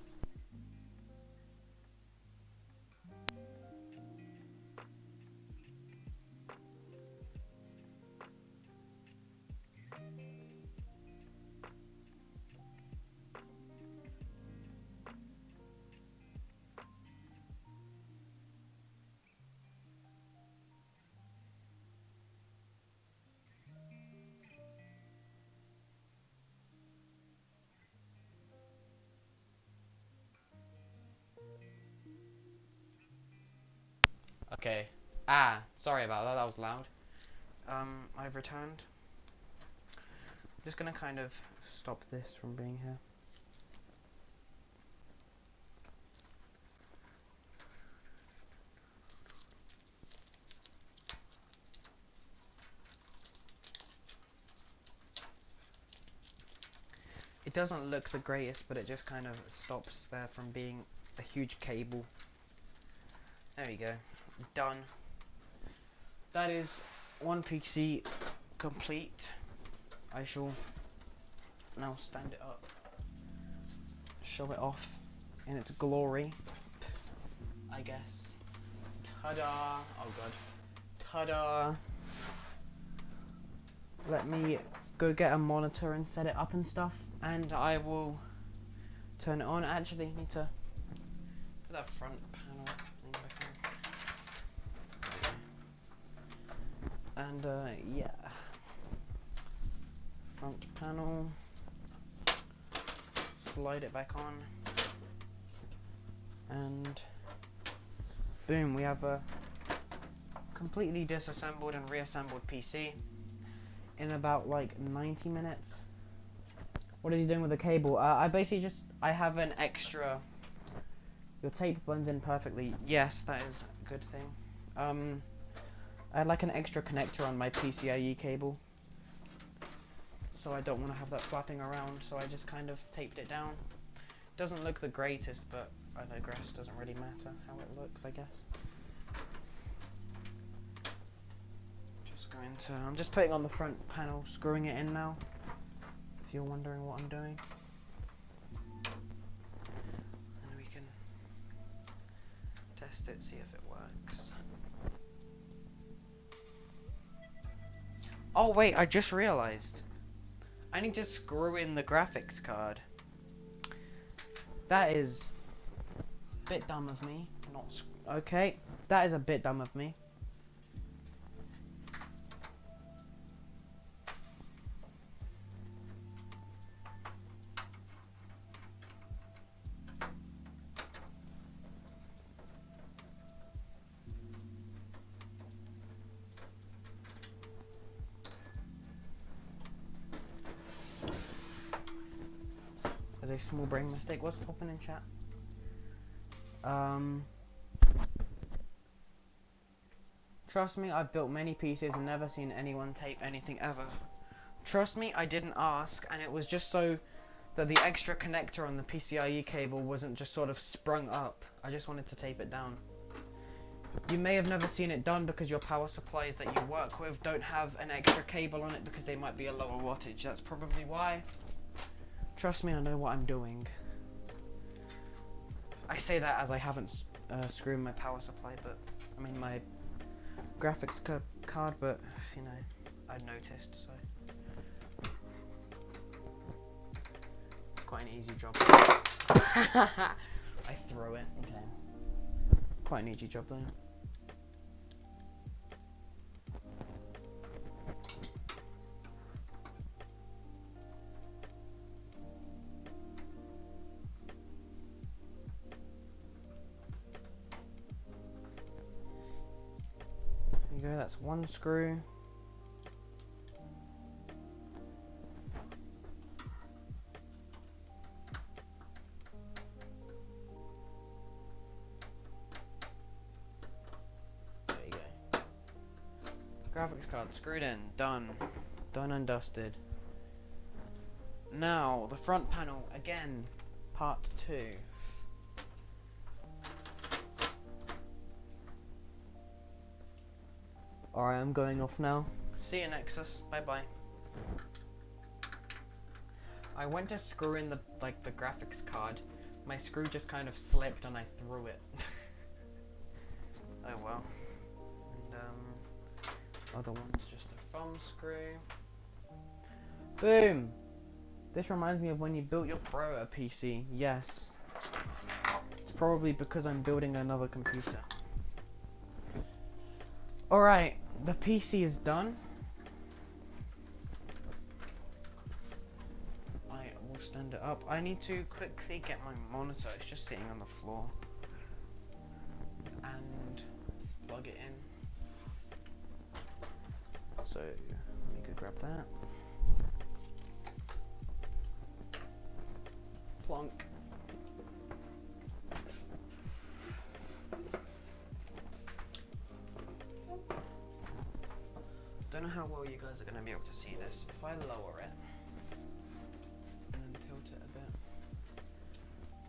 Okay. Sorry about that, that was loud. I've returned. I'm just gonna kind of stop this from being here. It doesn't look the greatest, but it just kind of stops there from being a huge cable. There we go. Done. That is one PC complete. I shall now stand it up, show it off in its glory, I guess. Ta-da! Oh god. Ta-da! Let me go get a monitor and set it up and stuff, and I will turn it on. Actually, need to put that front panel thing back on. And yeah, front panel, slide it back on, and boom, we have a completely disassembled and reassembled PC in about like 90 minutes. What is he doing with the cable? I basically just, I have an extra, your tape blends in perfectly. Yes, that is a good thing. I had like an extra connector on my PCIe cable, so I don't want to have that flapping around, so I just kind of taped it down. Doesn't look the greatest, but I digress, doesn't really matter how it looks, I guess. I'm just putting on the front panel, screwing it in now, if you're wondering what I'm doing. And we can test it, see if it works. Oh wait, I just realized. I need to screw in the graphics card. That is a bit dumb of me. Okay, that is a bit dumb of me. A small brain mistake. What's popping in chat? Trust me, I've built many pieces and never seen anyone tape anything ever. Trust me, I didn't ask, and it was just so that the extra connector on the PCIe cable wasn't just sort of sprung up. I just wanted to tape it down. You may have never seen it done because your power supplies that you work with don't have an extra cable on it because they might be a lower wattage. That's probably why. Trust me, I know what I'm doing. I say that as I haven't screwed my power supply, but I mean my graphics card, but you know, I noticed, so it's quite an easy job. I throw it. Okay, quite an easy job though. Go, that's one screw. There you go. Graphics card screwed in, done. Done and dusted. Now, the front panel, again, part 2. Alright, I'm going off now. See you, Nexus. Bye bye. I went to screw in the graphics card. My screw just kind of slipped and I threw it. Oh well. And other one's just a thumb screw. Boom! This reminds me of when you built your bro a PC. Yes. It's probably because I'm building another computer. Alright, the PC is done. I will stand it up. I need to quickly get my monitor. It's just sitting on the floor. And plug it in. So, let me go grab that. Plonk. Don't know how well you guys are going to be able to see this. If I lower it and then tilt it a bit.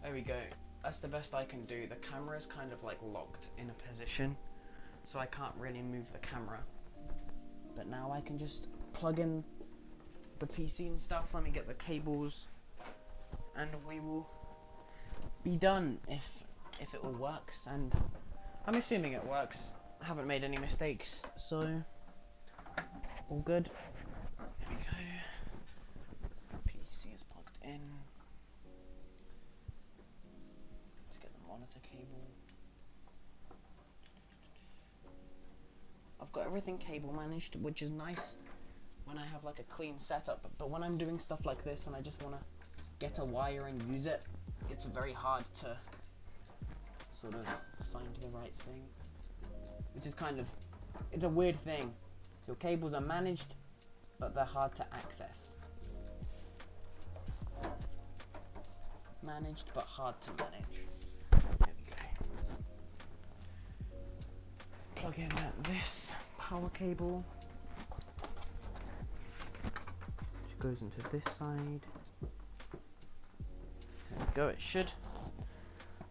There we go. That's the best I can do. The camera is kind of like locked in a position, so I can't really move the camera. But now I can just plug in the PC and stuff. Let me get the cables and we will be done if it all works, and I'm assuming it works. I haven't made any mistakes, so all good. There we go. PC is plugged in. Let's get the monitor cable. I've got everything cable managed, which is nice when I have like a clean setup, but when I'm doing stuff like this and I just want to get a wire and use it, it's very hard to sort of find the right thing, which is kind of, it's a weird thing. Your cables are managed, but they're hard to access. managed but hard to manage. There we go. Plug in this power cable, which goes into this side. There we go. It should.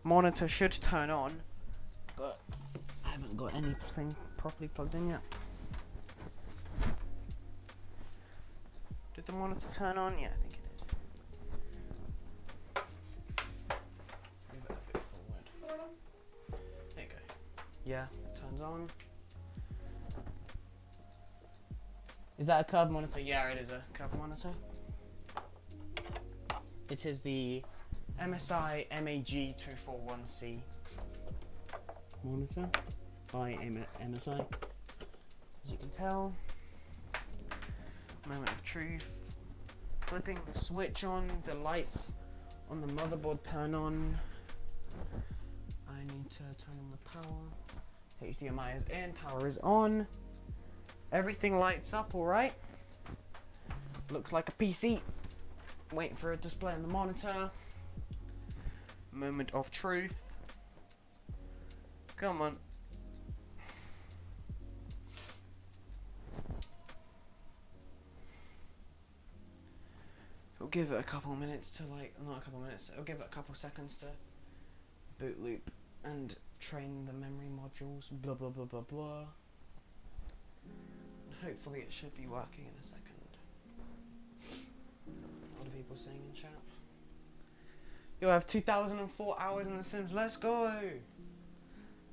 Monitor should turn on, but I haven't got anything properly plugged in yet. Did the monitor turn on? Yeah, I think it did. Move it a bit forward. There you go. Yeah, it turns on. Is that a curved monitor? Yeah, it is a curved monitor. It is the MSI MAG241C monitor by MSI. As you can tell, moment of truth. Flipping the switch on, the lights on the motherboard turn on. I need to turn on the power. HDMI is in, power is on. Everything lights up alright. Looks like a PC. Waiting for a display on the monitor. Moment of truth. Come on. It'll give it a couple minutes to not a couple minutes, it'll give it a couple seconds to boot loop and train the memory modules, blah blah blah blah blah. And hopefully it should be working in a second. What are people saying in chat? You have 2004 hours in The Sims, let's go!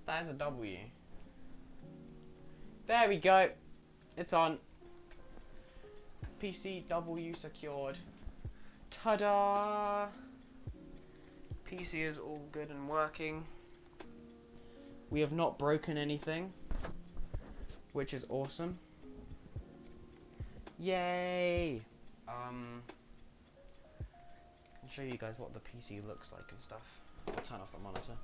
That is a W. There we go. It's on. PCW secured. Ta-da! PC is all good and working. We have not broken anything, which is awesome. Yay! I can show you guys what the PC looks like and stuff. I'll turn off the monitor.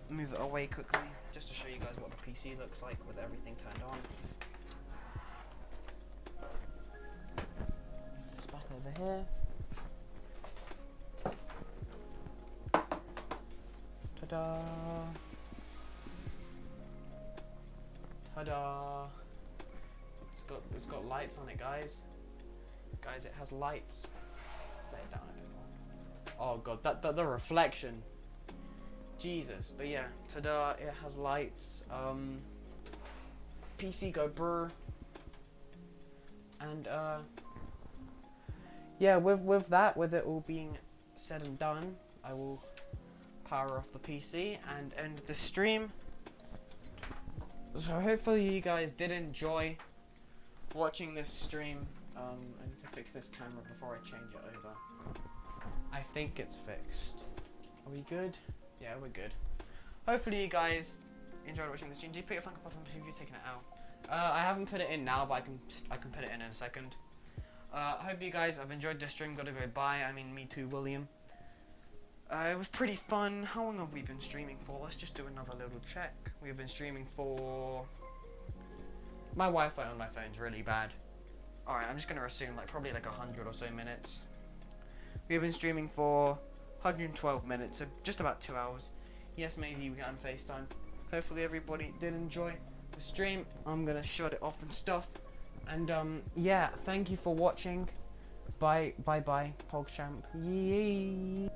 Move it away quickly, just to show you guys what the PC looks like with everything turned on. Move this back over here. Ta-da! Ta-da! It's got lights on it, guys. Guys, it has lights. Let's lay it down a bit more. Oh god, the reflection. Jesus, but yeah, ta-da! It has lights. PC go brr. And yeah, with it all being said and done, I will power off the PC and end the stream. So hopefully you guys did enjoy watching this stream. I need to fix this camera before I change it over. I think it's fixed. Are we good? Yeah, we're good. Hopefully you guys enjoyed watching the stream. Do you put your Funko Pop on if you've taken it out? I haven't put it in now, but I can put it in a second. I hope you guys have enjoyed this stream. Gotta go bye. I mean, me too, William. It was pretty fun. How long have we been streaming for? Let's just do another little check. We've been streaming for... My Wi-Fi on my phone's really bad. Alright, I'm just going to assume probably 100 or so minutes. We've been streaming for 112 minutes, so just about 2 hours. Yes, Maisie, we got on FaceTime. Hopefully everybody did enjoy the stream. I'm going to shut it off and stuff. And yeah, thank you for watching. Bye, PogChamp. Yay.